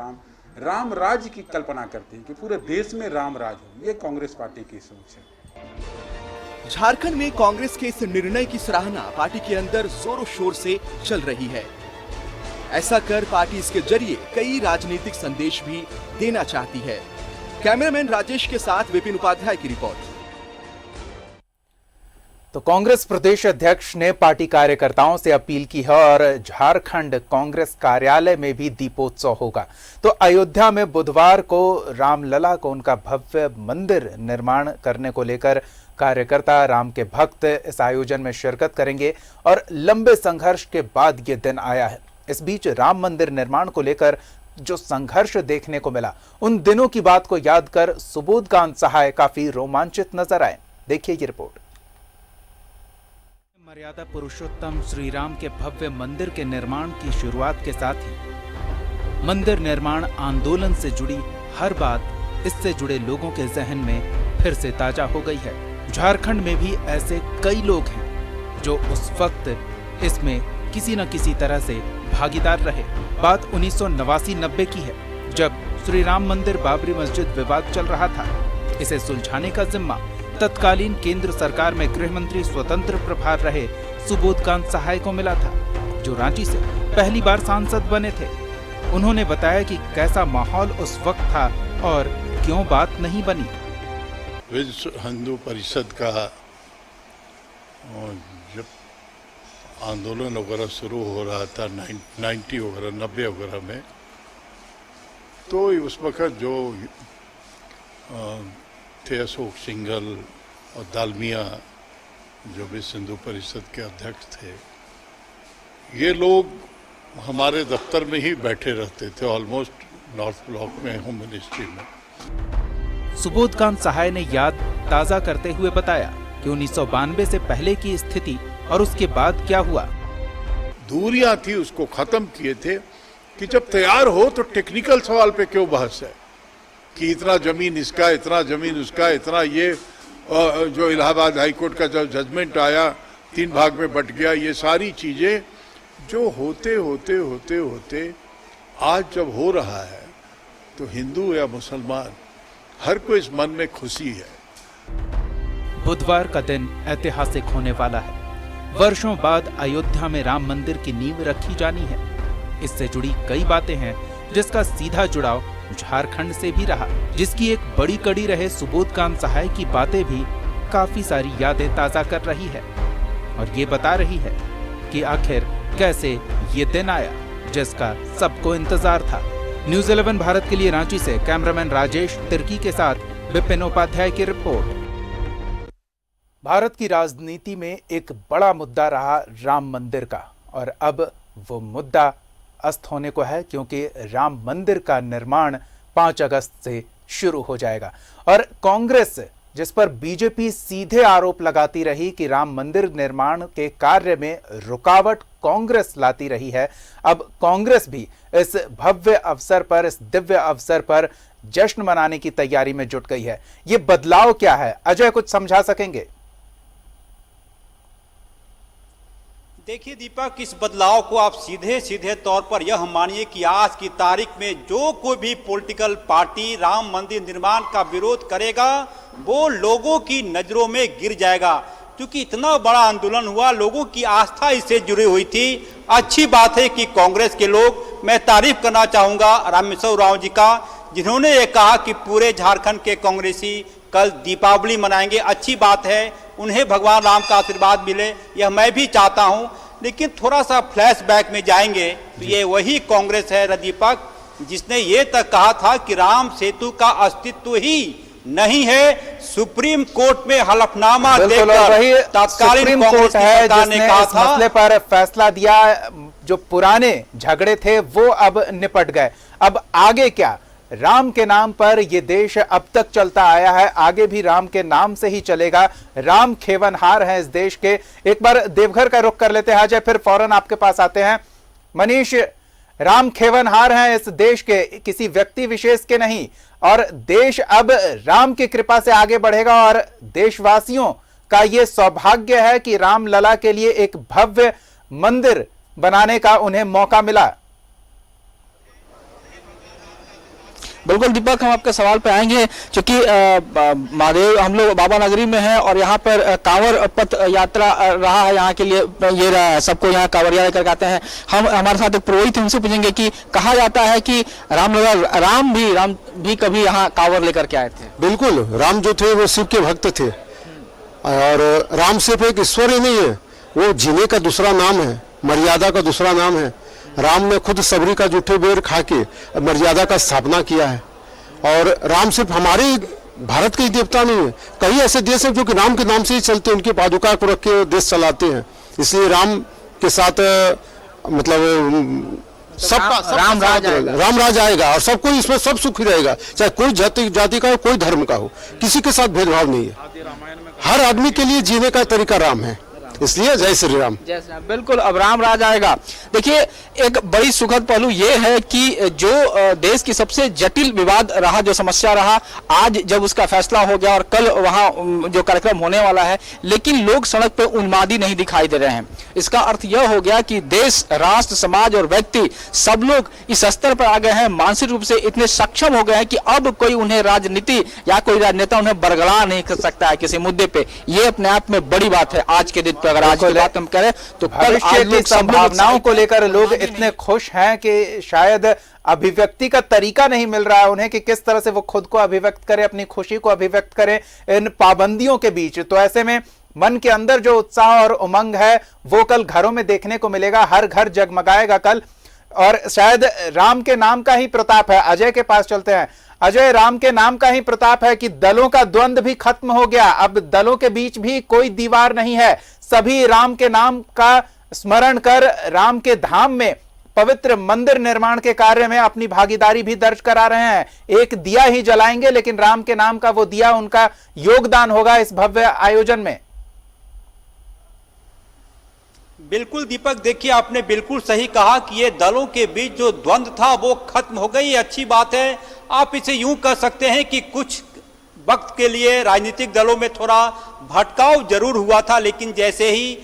D: राम राज्य की कल्पना करती है कि पूरे देश में राम राज हो। ये कांग्रेस पार्टी की सोच है।
V: झारखंड में कांग्रेस के इस निर्णय की सराहना पार्टी के अंदर जोरों शोर से चल रही है। ऐसा कर पार्टी इसके जरिए कई राजनीतिक संदेश भी देना चाहती है। कैमरामैन राजेश के साथ विपिन उपाध्याय की रिपोर्ट।
B: तो कांग्रेस प्रदेश अध्यक्ष ने पार्टी कार्यकर्ताओं से अपील की है और झारखंड कांग्रेस कार्यालय में भी दीपोत्सव होगा। तो अयोध्या में बुधवार को रामलला को उनका भव्य मंदिर निर्माण करने को लेकर कार्यकर्ता, राम के भक्त इस आयोजन में शिरकत करेंगे और लंबे संघर्ष के बाद ये दिन आया है। इस बीच राम मंदिर निर्माण को लेकर जो संघर्ष देखने को मिला, उन दिनों की बात को याद कर सुबोधकांत सहाय काफी रोमांचित नजर आए। देखिए ये रिपोर्ट। मर्यादा पुरुषोत्तम श्री राम के भव्य मंदिर के निर्माण की शुरुआत के साथ ही मंदिर निर्माण आंदोलन से जुड़ी हर बात इससे जुड़े लोगों के जहन में फिर से ताजा हो गई है। झारखंड में भी ऐसे कई लोग हैं जो उस वक्त इसमें किसी न किसी तरह से भागीदार रहे। बात 1989-90 की है, जब श्री राम मंदिर बाबरी मस्जिद विवाद चल रहा था। इसे सुलझाने का जिम्मा तत्कालीन केंद्र सरकार में गृह मंत्री स्वतंत्र प्रभार रहे सुबोधकांत सहाय को मिला था, जो रांची से पहली बार सांसद बने थे। उन्होंने बताया कि कैसा माहौल उस वक्त था और क्यों बात नहीं बनी।
W: विश्व हिंदू परिषद का जब आंदोलन वगैरह शुरू हो रहा था 90 वगैरह 90 वगैरह में, तो उस वक्त जो थे अशोक सिंघल और दालमिया, जो विश्व हिंदू परिषद के अध्यक्ष थे, ये लोग हमारे दफ्तर में ही बैठे रहते थे, ऑलमोस्ट नॉर्थ ब्लॉक में, होम मिनिस्ट्री में।
B: सुबोधकांत सहाय ने याद ताजा करते हुए बताया कि 1992 से पहले की स्थिति और उसके बाद क्या हुआ।
W: दूरियां थी, उसको खत्म किए थे कि जब तैयार हो तो टेक्निकल सवाल पे क्यों बहस है कि इतना जमीन इसका, इतना जमीन उसका, इतना ये जो इलाहाबाद हाईकोर्ट का जो जजमेंट आया 3 भाग में बट गया, ये सारी चीजें जो होते होते होते होते आज जब हो रहा है तो हिंदू या मुसलमान हर कोई इस मन में खुशी है।
B: बुधवार का दिन ऐतिहासिक होने वाला है। वर्षों बाद अयोध्या में राम मंदिर की नींव रखी जानी है। इससे जुड़ी कई बातें हैं जिसका सीधा जुड़ाव झारखंड से भी रहा, जिसकी एक बड़ी कड़ी रहे सुबोधकांत सहाय की बातें भी काफी सारी यादें ताजा कर रही है और ये बता रही है कि आखिर कैसे ये दिन आया जिसका सबको इंतजार था। न्यूज़ 11 भारत के लिए रांची से कैमरामैन राजेश तिर्की के साथ विपिन उपाध्याय की रिपोर्ट। भारत की राजनीति में एक बड़ा मुद्दा रहा राम मंदिर का, और अब वो मुद्दा अस्त होने को है, क्योंकि राम मंदिर का निर्माण 5 अगस्त से शुरू हो जाएगा। और कांग्रेस, जिस पर बीजेपी सीधे आरोप लगाती रही कि राम मंदिर निर्माण के कार्य में रुकावट कांग्रेस लाती रही है, अब कांग्रेस भी इस भव्य अवसर पर, इस दिव्य अवसर पर जश्न मनाने की तैयारी में जुट गई है। ये बदलाव क्या है, अजय कुछ समझा सकेंगे?
J: देखिए दीपक, इस बदलाव को आप सीधे सीधे तौर पर यह मानिए कि आज की तारीख में जो कोई भी पॉलिटिकल पार्टी राम मंदिर निर्माण का विरोध करेगा वो लोगों की नजरों में गिर जाएगा, क्योंकि इतना बड़ा आंदोलन हुआ, लोगों की आस्था इससे जुड़ी हुई थी। अच्छी बात है कि कांग्रेस के लोग, मैं तारीफ करना चाहूँगा रामेश्वर उरांव जी का, जिन्होंने ये कहा कि पूरे झारखंड के कांग्रेसी कल दीपावली मनाएंगे। अच्छी बात है, उन्हें भगवान राम का आशीर्वाद मिले, यह मैं भी चाहता हूं। लेकिन थोड़ा सा फ्लैशबैक में जाएंगे तो ये वही कांग्रेस है दीपक, जिसने ये तक कहा था कि राम सेतु का अस्तित्व ही नहीं है। सुप्रीम कोर्ट में हलफनामा देकर तत्कालीन कांग्रेस सरकार ने कहा था,
B: मसले पर फैसला दिया। जो पुराने झगड़े थे वो अब निपट गए। अब आगे क्या? राम के नाम पर यह देश अब तक चलता आया है, आगे भी राम के नाम से ही चलेगा। राम खेवनहार है इस देश के। एक बार देवघर का रुख कर लेते हैं अजय, फिर फौरन आपके पास आते हैं। मनीष, राम खेवनहार हैं इस देश के, किसी व्यक्ति विशेष के नहीं, और देश अब राम की कृपा से आगे बढ़ेगा। और देशवासियों का यह सौभाग्य है कि राम लला के लिए एक भव्य मंदिर बनाने का उन्हें मौका मिला।
L: बिल्कुल दीपक, हम आपके सवाल पे आएंगे, क्योंकि महादेव हम लोग बाबा नगरी में हैं और यहाँ पर कांवर पथ यात्रा रहा है, यहाँ के लिए ये रहा है, सबको यहाँ कांवरिया लेकर आते हैं। हम हमारे साथ एक पुरोहित, उनसे पूछेंगे कि कहा जाता है कि राम भी कभी यहाँ कांवर लेकर के आए थे।
E: बिल्कुल, राम जो थे वो शिव के भक्त थे, और राम सिर्फ एक ईश्वर ही नहीं है, वो जीने का दूसरा नाम है, मर्यादा का दूसरा नाम है। राम ने खुद सबरी का जूठे बेर खा के मर्यादा का स्थापना किया है। और राम सिर्फ हमारे भारत के ही देवता नहीं है, कई ऐसे देश हैं जो कि राम के नाम से ही चलते हैं, उनकी पादुका को रख के देश चलाते हैं। इसलिए राम के साथ मतलब सबका राम राज आएगा और सबको इसमें सब सुख रहेगा, चाहे कोई जाति का हो, कोई धर्म का हो, किसी के साथ भेदभाव नहीं है। हर आदमी के लिए जीने का तरीका राम है, इसलिए जय श्री राम।
L: जय श्री राम। बिल्कुल, अब राम राज आएगा। देखिए, एक बड़ी सुखद पहलू ये है कि जो देश की सबसे जटिल विवाद रहा, जो समस्या रहा, आज जब उसका फैसला हो गया और कल वहां जो कार्यक्रम होने वाला है, लेकिन लोग सड़क पे उन्मादी नहीं दिखाई दे रहे हैं। इसका अर्थ यह हो गया कि देश, राष्ट्र, समाज और व्यक्ति सब लोग इस स्तर पर आ गए हैं, मानसिक रूप से इतने सक्षम हो गए हैं कि अब कोई उन्हें राजनीति या कोई राजनेता उन्हें बरगला नहीं कर सकता है किसी मुद्दे पे। ये अपने आप में बड़ी बात है आज के दिन। अगर आज की बात हम करें तो
B: भविष्य की संभावनाओं को लेकर लोग इतने खुश हैं कि शायद अभिव्यक्ति का तरीका नहीं मिल रहा है उन्हें कि किस तरह से वो खुद को अभिव्यक्त करें, अपनी खुशी को अभिव्यक्त करें इन पाबंदियों के बीच। तो ऐसे में मन के अंदर जो उत्साह और उमंग है वो कल घरों में देखने को मिलेगा, हर घर जगमगाएगा कल। और शायद राम के नाम का ही प्रताप है। अजय के पास चलते हैं। अजय, राम के नाम का ही प्रताप है कि दलों का द्वंद्व भी खत्म हो गया, अब दलों के बीच भी कोई दीवार नहीं है, सभी राम के नाम का स्मरण कर राम के धाम में पवित्र मंदिर निर्माण के कार्य में अपनी भागीदारी भी दर्ज करा रहे हैं। एक दिया ही जलाएंगे, लेकिन राम के नाम का वो दिया, उनका योगदान होगा इस भव्य आयोजन में।
J: बिल्कुल दीपक, देखिए आपने बिल्कुल सही कहा कि ये दलों के बीच जो द्वंद्व था वो खत्म हो गई, अच्छी बात है। आप इसे यूं कह सकते हैं कि कुछ वक्त के लिए राजनीतिक दलों में थोड़ा भटकाव जरूर हुआ था, लेकिन जैसे ही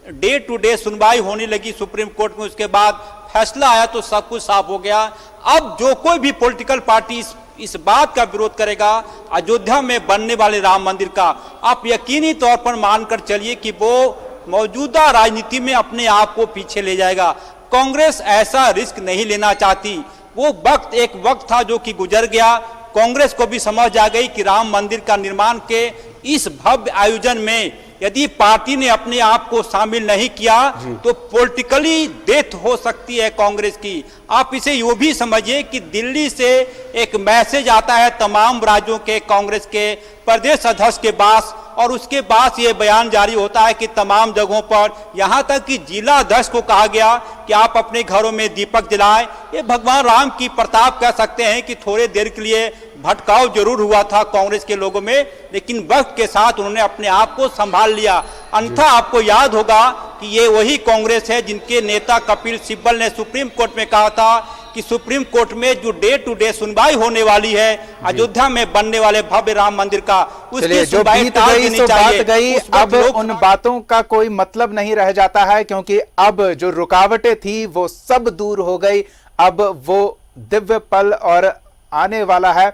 J: डे टू डे सुनवाई होने लगी सुप्रीम कोर्ट में, उसके बाद फैसला आया तो सब कुछ साफ हो गया। अब जो कोई भी पॉलिटिकल पार्टी इस बात का विरोध करेगा अयोध्या में बनने वाले राम मंदिर का, आप यकीनी तौर पर मानकर चलिए कि वो मौजूदा राजनीति में अपने आप को पीछे ले जाएगा। कांग्रेस ऐसा रिस्क नहीं लेना चाहती। वो वक्त एक वक्त था जो कि गुजर गया। कांग्रेस को भी समझ आ गई कि राम मंदिर का निर्माण के इस भव्य आयोजन में यदि पार्टी ने अपने आप को शामिल नहीं किया तो पॉलिटिकली डेथ हो सकती है कांग्रेस की। आप इसे यूं भी समझिए कि दिल्ली से एक मैसेज आता है तमाम राज्यों के कांग्रेस के प्रदेश अध्यक्ष के पास, और उसके बाद ये बयान जारी होता है कि तमाम जगहों पर, यहाँ तक कि जिला अध्यक्ष को कहा गया कि आप अपने घरों में दीपक जलाएं। ये भगवान राम की प्रताप कह सकते हैं कि थोड़े देर के लिए भटकाव जरूर हुआ था कांग्रेस के लोगों में, लेकिन वक्त के साथ उन्होंने अपने आप को संभाल लिया। अन्यथा आपको याद होगा कि ये वही कांग्रेस है जिनके नेता कपिल सिब्बल ने सुप्रीम कोर्ट में कहा था कि सुप्रीम कोर्ट में जो डे टू डे सुनवाई होने वाली है अयोध्या में बनने वाले भव्य राम मंदिर का, उसकी
B: जो
J: सुनवाई
B: बीत
J: टाल
B: गई
J: देनी
B: सो
J: चाहिए।
B: बात गई। अब उन बातों का कोई मतलब नहीं रह जाता है, क्योंकि अब जो रुकावटें थी वो सब दूर हो गई। अब वो दिव्य पल और आने वाला है।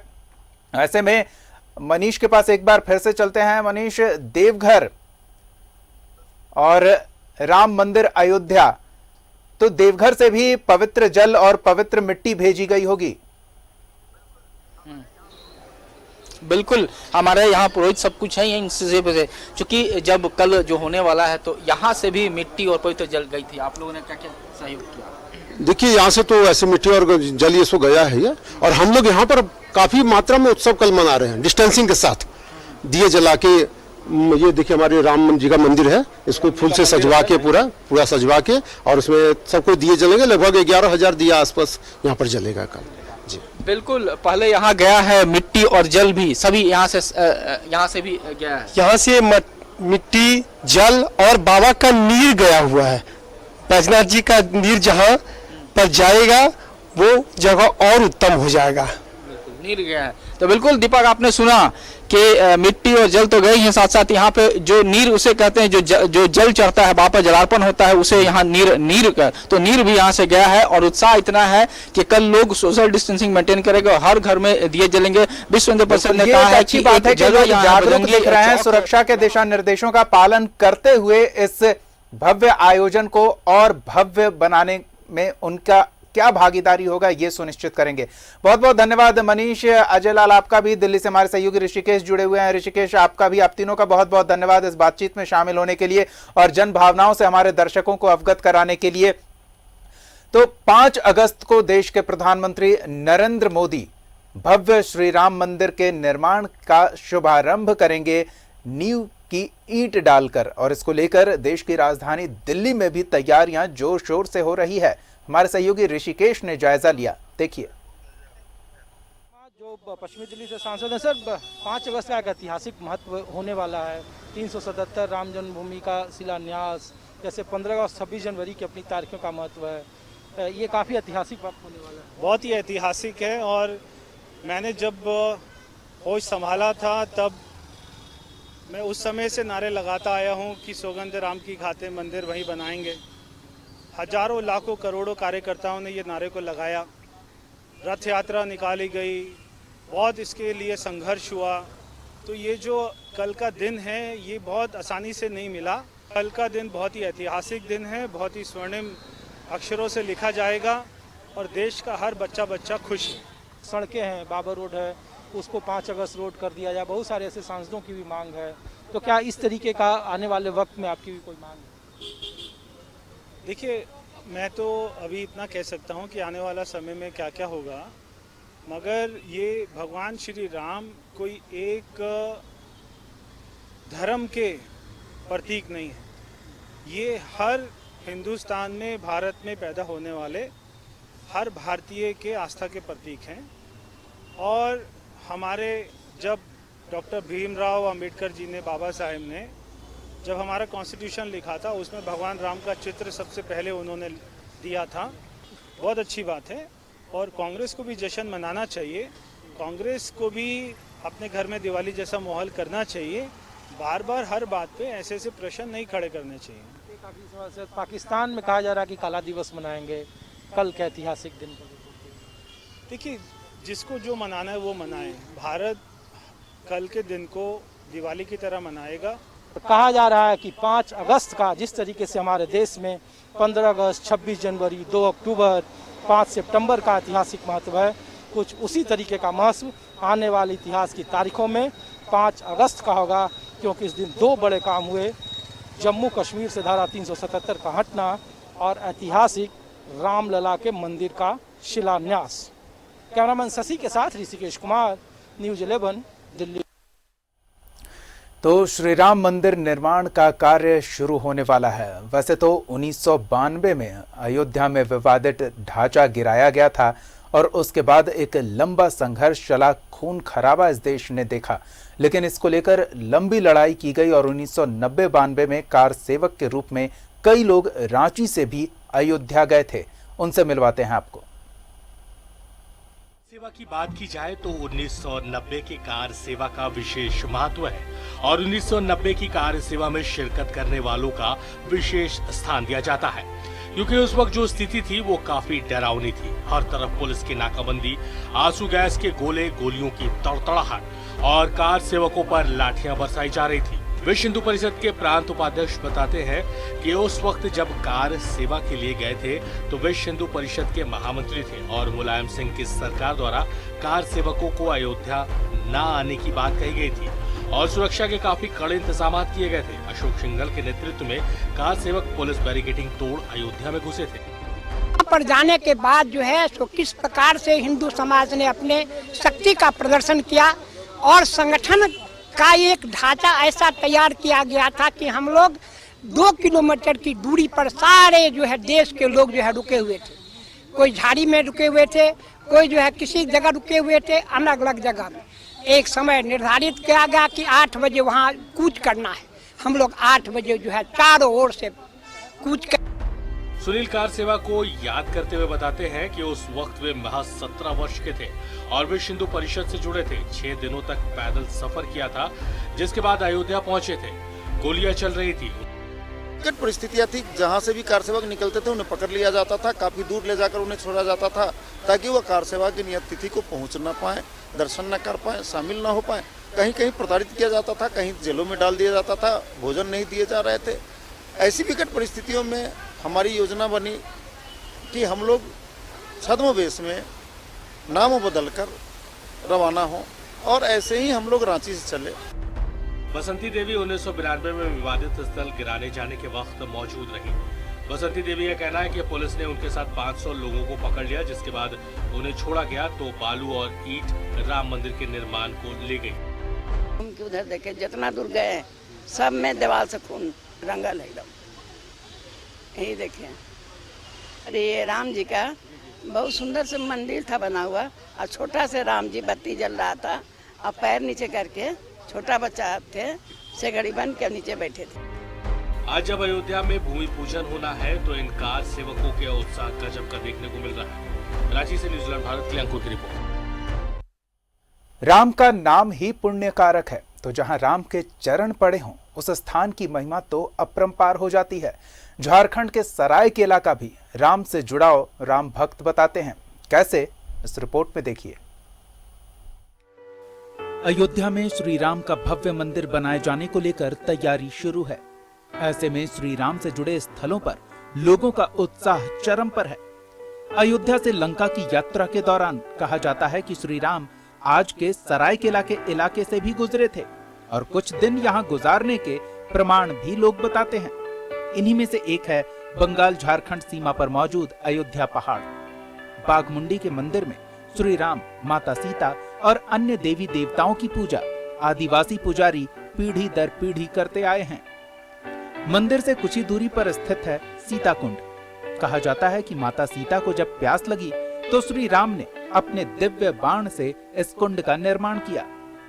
B: ऐसे में मनीष के पास एक बार फिर से चलते हैं। मनीष, देवघर और राम मंदिर अयोध्या, तो देवघर से भी पवित्र जल और पवित्र मिट्टी भेजी गई होगी।
L: बिल्कुल, हमारे यहाँ पुरोहित सब कुछ है इन से, क्योंकि जब कल जो होने वाला है तो यहाँ से भी मिट्टी और पवित्र जल गई थी। आप लोगों ने क्या क्या सहयोग किया?
E: देखिए, यहाँ से तो ऐसे मिट्टी और जल ये सो गया है ये, और हम लोग यहाँ पर काफी मात्रा में उत्सव कल मना रहे हैं डिस्टेंसिंग के साथ, दिए जला के। ये देखिए हमारे राम जी का मंदिर है, इसको फूल से सजवा के पूरा सजवा के, और उसमें सबको दिए जलेंगे। लगभग 11,000 दिया आसपास यहाँ पर जलेगा कल। जी
L: बिल्कुल, पहले यहाँ गया है मिट्टी और जल भी, सभी यहाँ से भी गया है।
O: यहाँ से मिट्टी, जल और बाबा का नीर गया हुआ है। बैजनाथ जी का नीर जहाँ पर जाएगा वो जगह और उत्तम हो जाएगा।
L: नीर गया है तो बिल्कुल दीपक, आपने सुना कि मिट्टी और जल तो गई है, साथ साथ यहाँ पे जो नीर उसे कहते हैं, जो जल चढ़ता है, वहाँ पर जलार्पण होता है, उसे यहाँ नीर तो नीर भी यहाँ से गया है। और उत्साह इतना है कि कल लोग सोशल डिस्टेंसिंग मेंटेन करेंगे और हर घर में दिए जलेंगे। विश्व हिंदू परिषद ने कहा है कि
B: बात है कि लोग जागरूक दिख रहे हैं, सुरक्षा के दिशा निर्देशों का पालन करते हुए इस भव्य आयोजन को और भव्य बनाने में उनका क्या भागीदारी होगा ये सुनिश्चित करेंगे। बहुत बहुत धन्यवाद मनीष। अजय लाल, आपका भी दिल्ली से हमारे सहयोगी ऋषिकेश जुड़े हुए हैं। ऋषिकेश, आपका भी, आप तीनों का बहुत बहुत धन्यवाद इस बातचीत में शामिल होने के लिए और जन भावनाओं से हमारे दर्शकों को अवगत कराने के लिए। तो 5 अगस्त को देश के प्रधानमंत्री नरेंद्र मोदी भव्य श्री राम मंदिर के निर्माण का शुभारंभ करेंगे, नींव की ईंट डालकर, और इसको लेकर देश की राजधानी दिल्ली में भी तैयारियां जोर शोर से हो रही है। हमारे सहयोगी ऋषिकेश ने जायजा लिया, देखिए।
I: जो पश्चिमी दिल्ली से सांसद हैं सर, 5 अगस्त का एक ऐतिहासिक महत्व होने वाला है। 377 राम जन्मभूमि का शिलान्यास, जैसे 15 अगस्त 26 जनवरी की अपनी तारीखों का महत्व है। ये काफ़ी ऐतिहासिक वक्त होने वाला है।
F: बहुत ही ऐतिहासिक है। और मैंने जब होश संभाला था तब मैं उस समय से नारे लगाता आया हूँ कि सौगंध राम की खाते मंदिर वहीं बनाएंगे। हजारों लाखों करोड़ों कार्यकर्ताओं ने ये नारे को लगाया, रथ यात्रा निकाली गई, बहुत इसके लिए संघर्ष हुआ। तो ये जो कल का दिन है ये बहुत आसानी से नहीं मिला। कल का दिन बहुत ही ऐतिहासिक दिन है, बहुत ही स्वर्णिम अक्षरों से लिखा जाएगा और देश का हर बच्चा खुश है।
I: सड़कें हैं, बाबर रोड है, उसको 5 अगस्त रोड कर दिया जाए। बहुत सारे ऐसे सांसदों की भी मांग है। तो क्या इस तरीके का आने वाले वक्त में आपकी भी कोई मांग है?
F: देखिए, मैं तो अभी इतना कह सकता हूँ कि आने वाला समय में क्या क्या होगा, मगर ये भगवान श्री राम कोई एक धर्म के प्रतीक नहीं है। ये हर हिंदुस्तान में, भारत में पैदा होने वाले हर भारतीय के आस्था के प्रतीक हैं। और हमारे जब डॉक्टर भीमराव अंबेडकर जी ने, बाबा साहेब ने जब हमारा कॉन्स्टिट्यूशन लिखा था उसमें भगवान राम का चित्र सबसे पहले उन्होंने दिया था। बहुत अच्छी बात है और कांग्रेस को भी जश्न मनाना चाहिए। कांग्रेस को भी अपने घर में दिवाली जैसा माहौल करना चाहिए। बार बार हर बात पे ऐसे ऐसे प्रश्न नहीं खड़े करने चाहिए।
I: काफ़ी समय से पाकिस्तान में कहा जा रहा है कि काला दिवस मनाएंगे कल के ऐतिहासिक दिन को।
F: देखिए, जिसको जो मनाना है वो मनाए। भारत कल के दिन को दिवाली की तरह मनाएगा।
I: तो कहा जा रहा है कि 5 अगस्त का जिस तरीके से हमारे देश में 15 अगस्त, 26 जनवरी, 2 अक्टूबर, 5 सितंबर का ऐतिहासिक महत्व है, कुछ उसी तरीके का महत्व आने वाले इतिहास की तारीखों में 5 अगस्त का होगा। क्योंकि इस दिन 2 बड़े काम हुए, जम्मू कश्मीर से धारा 377 का हटना और ऐतिहासिक रामलला के मंदिर का शिलान्यास। कैमरामैन शशि के साथ ऋषिकेश कुमार, न्यूज़ 11 दिल्ली।
B: तो श्री राम मंदिर निर्माण का कार्य शुरू होने वाला है। वैसे तो 1992 में अयोध्या में विवादित ढांचा गिराया गया था और उसके बाद एक लंबा संघर्ष चला, खून खराबा इस देश ने देखा, लेकिन इसको लेकर लंबी लड़ाई की गई और 1990-92 में कार सेवक के रूप में कई लोग रांची से भी अयोध्या गए थे। उनसे मिलवाते हैं आपको।
C: सेवा की बात की जाए तो 1990 के कार सेवा का विशेष महत्व है और 1990 की कार सेवा में शिरकत करने वालों का विशेष स्थान दिया जाता है, क्योंकि उस वक्त जो स्थिति थी वो काफी डरावनी थी। हर तरफ पुलिस की नाकाबंदी, आंसू गैस के गोले, गोलियों की तड़तड़ाहट और कार सेवकों पर लाठियां बरसाई जा रही थी। विश्व हिंदू परिषद के प्रांत उपाध्यक्ष बताते हैं कि उस वक्त जब कार सेवा के लिए गए थे तो विश्व हिंदू परिषद के महामंत्री थे और मुलायम सिंह की सरकार द्वारा कार सेवकों को अयोध्या न आने की बात कही गई थी और सुरक्षा के काफी कड़े इंतजाम किए गए थे। अशोक सिंघल के नेतृत्व में कार सेवक पुलिस बैरिकेडिंग तोड़ अयोध्या में घुसे थे।
G: पर जाने के बाद जो है सो किस प्रकार से हिंदू समाज ने अपने शक्ति का प्रदर्शन किया और संगठन का एक ढांचा ऐसा तैयार किया गया था कि हम लोग 2 किलोमीटर की दूरी पर सारे जो है देश के लोग जो है रुके हुए थे। कोई झाड़ी में रुके हुए थे, कोई जो है किसी जगह रुके हुए थे, अलग अलग जगह में। एक समय निर्धारित किया गया कि 8 बजे वहाँ कूच करना है। हम लोग 8 बजे जो है चारों ओर से कूच कर।
C: सुनील कार सेवा को याद करते हुए बताते हैं कि उस वक्त वे महज 17 वर्ष के थे और विश्व हिंदू परिषद से जुड़े थे। 6 दिनों तक पैदल सफर किया था, जिसके बाद अयोध्या पहुंचे थे। गोलियां चल रही थी।
H: विकट परिस्थितियां थी, जहां से भी कार सेवक निकलते थे उन्हें पकड़ लिया जाता था, काफी दूर ले जाकर उन्हें छोड़ा जाता था ताकि वह कार सेवा की नियत तिथि को पहुंच न पाए, दर्शन न कर पाए, शामिल न हो पाए। कहीं कहीं प्रताड़ित किया जाता था, कहीं जेलों में डाल दिया जाता था, भोजन नहीं दिए जा रहे थे। ऐसी विकट परिस्थितियों में हमारी योजना बनी कि हम लोग छद्मवेश में नाम बदलकर रवाना हो और ऐसे ही हम लोग रांची से चले।
C: बसंती देवी 1992 में विवादित स्थल गिराने जाने के वक्त मौजूद रही। बसंती देवी का कहना है कि पुलिस ने उनके साथ 500 लोगों को पकड़ लिया, जिसके बाद उन्हें छोड़ा गया तो बालू और ईंट राम मंदिर के निर्माण को ले गई।
X: हम उधर देखे जितना दूर गए सब में दीवार से खून रंगल एकदम, यही देखे। अरे ये राम जी का बहुत सुंदर से मंदिर था बना हुआ और छोटा से राम जी बत्ती जल रहा था और पैर नीचे करके छोटा बच्चा थे सेगड़ी बन के नीचे बैठे थे।
C: आज जब अयोध्या में भूमि पूजन होना है तो इन कार सेवकों के उत्साह गजब का देखने को मिल रहा है। रांची से न्यूजीलैंड भारत के लिए अंकुर की रिपोर्ट।
B: राम का नाम ही पुण्य कारक है, तो जहां राम के चरण पड़े हों उस स्थान की महिमा तो अपरंपार हो जाती है। झारखंड के सरायकेला का भी राम से जुड़ाव राम भक्त बताते हैं। कैसे, इस रिपोर्ट में देखिए। अयोध्या में श्री राम का भव्य मंदिर बनाए जाने को लेकर तैयारी शुरू है। ऐसे में श्री राम से जुड़े स्थलों पर लोगों का उत्साह चरम पर है। अयोध्या से लंका की यात्रा के दौरान कहा जाता है कि श्री राम आज के सरायकेला के इलाके से भी गुजरे थे और कुछ दिन यहाँ गुजारने के प्रमाण भी लोग बताते हैं। इन्हीं में से एक है बंगाल झारखंड सीमा पर मौजूद अयोध्या पहाड़। बाघमुंडी के मंदिर में श्री राम, माता सीता और अन्य देवी देवताओं की पूजा आदिवासी पुजारी पीढ़ी दर पीढ़ी करते आए हैं। मंदिर से कुछ ही दूरी पर स्थित है सीता कुंड। कहा जाता है कि माता सीता को जब प्यास लगी तो श्री राम ने अपने दिव्य बाण से इस कुंड का निर्माण किया,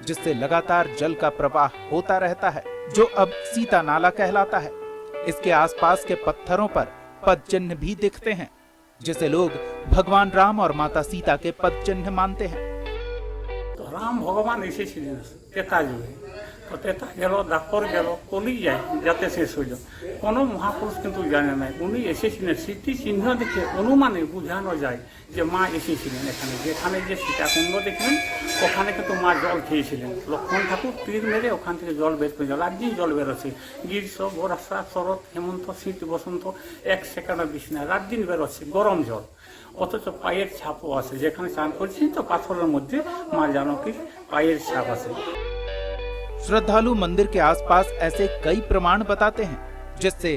B: जिससे लगातार जल का प्रवाह होता रहता है, जो अब सीता नाला कहलाता है। इसके आसपास के पत्थरों पर पद चिन्ह भी दिखते हैं, जिसे लोग भगवान राम और माता सीता के पद चिन्ह मानते हैं।
Y: तो राम भगवान ऐसे तेता जुगे तो तेता गेलो दापर गेलो कोली जाए जाते शेष हो जाए कोनो महापुरुष किंतु जाने ना उन्हीं ऐसे स्मृति चिन्ह देखे अनुमाने बुझानो जाए যে মা এসেছিলেন এখানে, যেখানে যে সীতাকুণ্ড দেখলেন ওখানে কিন্তু মা জল খেয়েছিলেন। লক্ষ্মণ ঠাকুর তীর মেরে ওখান থেকে জল বের করে জল আজই জল বেরোচ্ছে। গ্রীষ্ম, বর্ষা, শরৎ, হেমন্ত, শীত, বসন্ত 1 সেকেন্ডের বেশি না, রাত দিন বেরোচ্ছে গরম জল। অথচ পায়ের ছাপও আছে, যেখানে স্নান করছি তো পাথরের মধ্যে মা জানকীর পায়ের ছাপ আছে।
B: श्रद्धालु मंदिर के आसपास ऐसे कई प्रमाण बताते हैं जिससे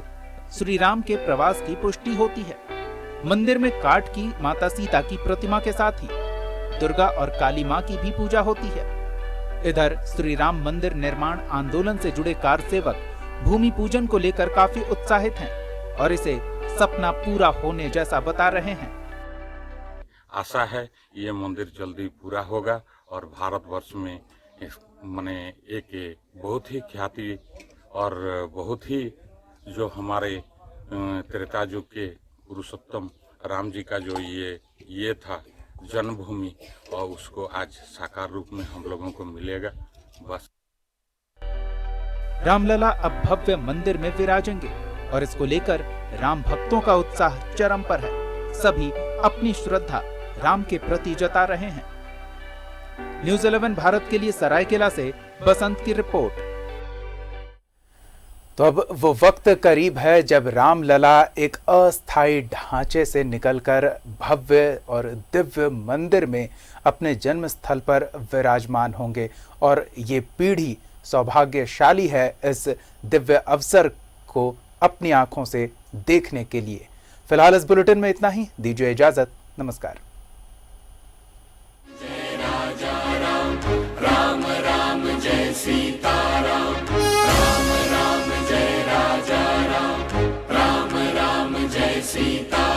B: श्री राम के प्रवास की पुष्टि होती है। मंदिर में काठ की माता सीता की प्रतिमा के साथ ही दुर्गा और काली मां की भी पूजा होती है। इधर श्री राम मंदिर निर्माण आंदोलन से जुड़े कार सेवक भूमि पूजन को लेकर काफी उत्साहित हैं और इसे सपना पूरा होने जैसा बता रहे हैं।
Z: आशा है ये मंदिर जल्दी पूरा होगा और भारतवर्ष में माने एक बहुत ही ख्याति और बहुत ही जो हमारे त्रेता युग के पुरुषोत्तम राम जी का जो ये था जन्मभूमि और उसको आज साकार रूप में हम लोगों को मिलेगा। बस
B: रामलला अब भव्य मंदिर में विराजेंगे और इसको लेकर राम भक्तों का उत्साह चरम पर है। सभी अपनी श्रद्धा राम के प्रति जता रहे हैं। न्यूज़ 11 भारत के लिए सरायकेला से बसंत की रिपोर्ट। तो अब वो वक्त करीब है जब रामलला एक अस्थायी ढांचे से निकलकर भव्य और दिव्य मंदिर में अपने जन्म स्थल पर विराजमान होंगे और ये पीढ़ी सौभाग्यशाली है इस दिव्य अवसर को अपनी आंखों से देखने के लिए। फिलहाल इस बुलेटिन में इतना ही, दीजिए इजाजत, नमस्कार।
K: जय राजा राम, राम राम जय सीताराम, राम राम जय राजा राम, राम राम जय सीता।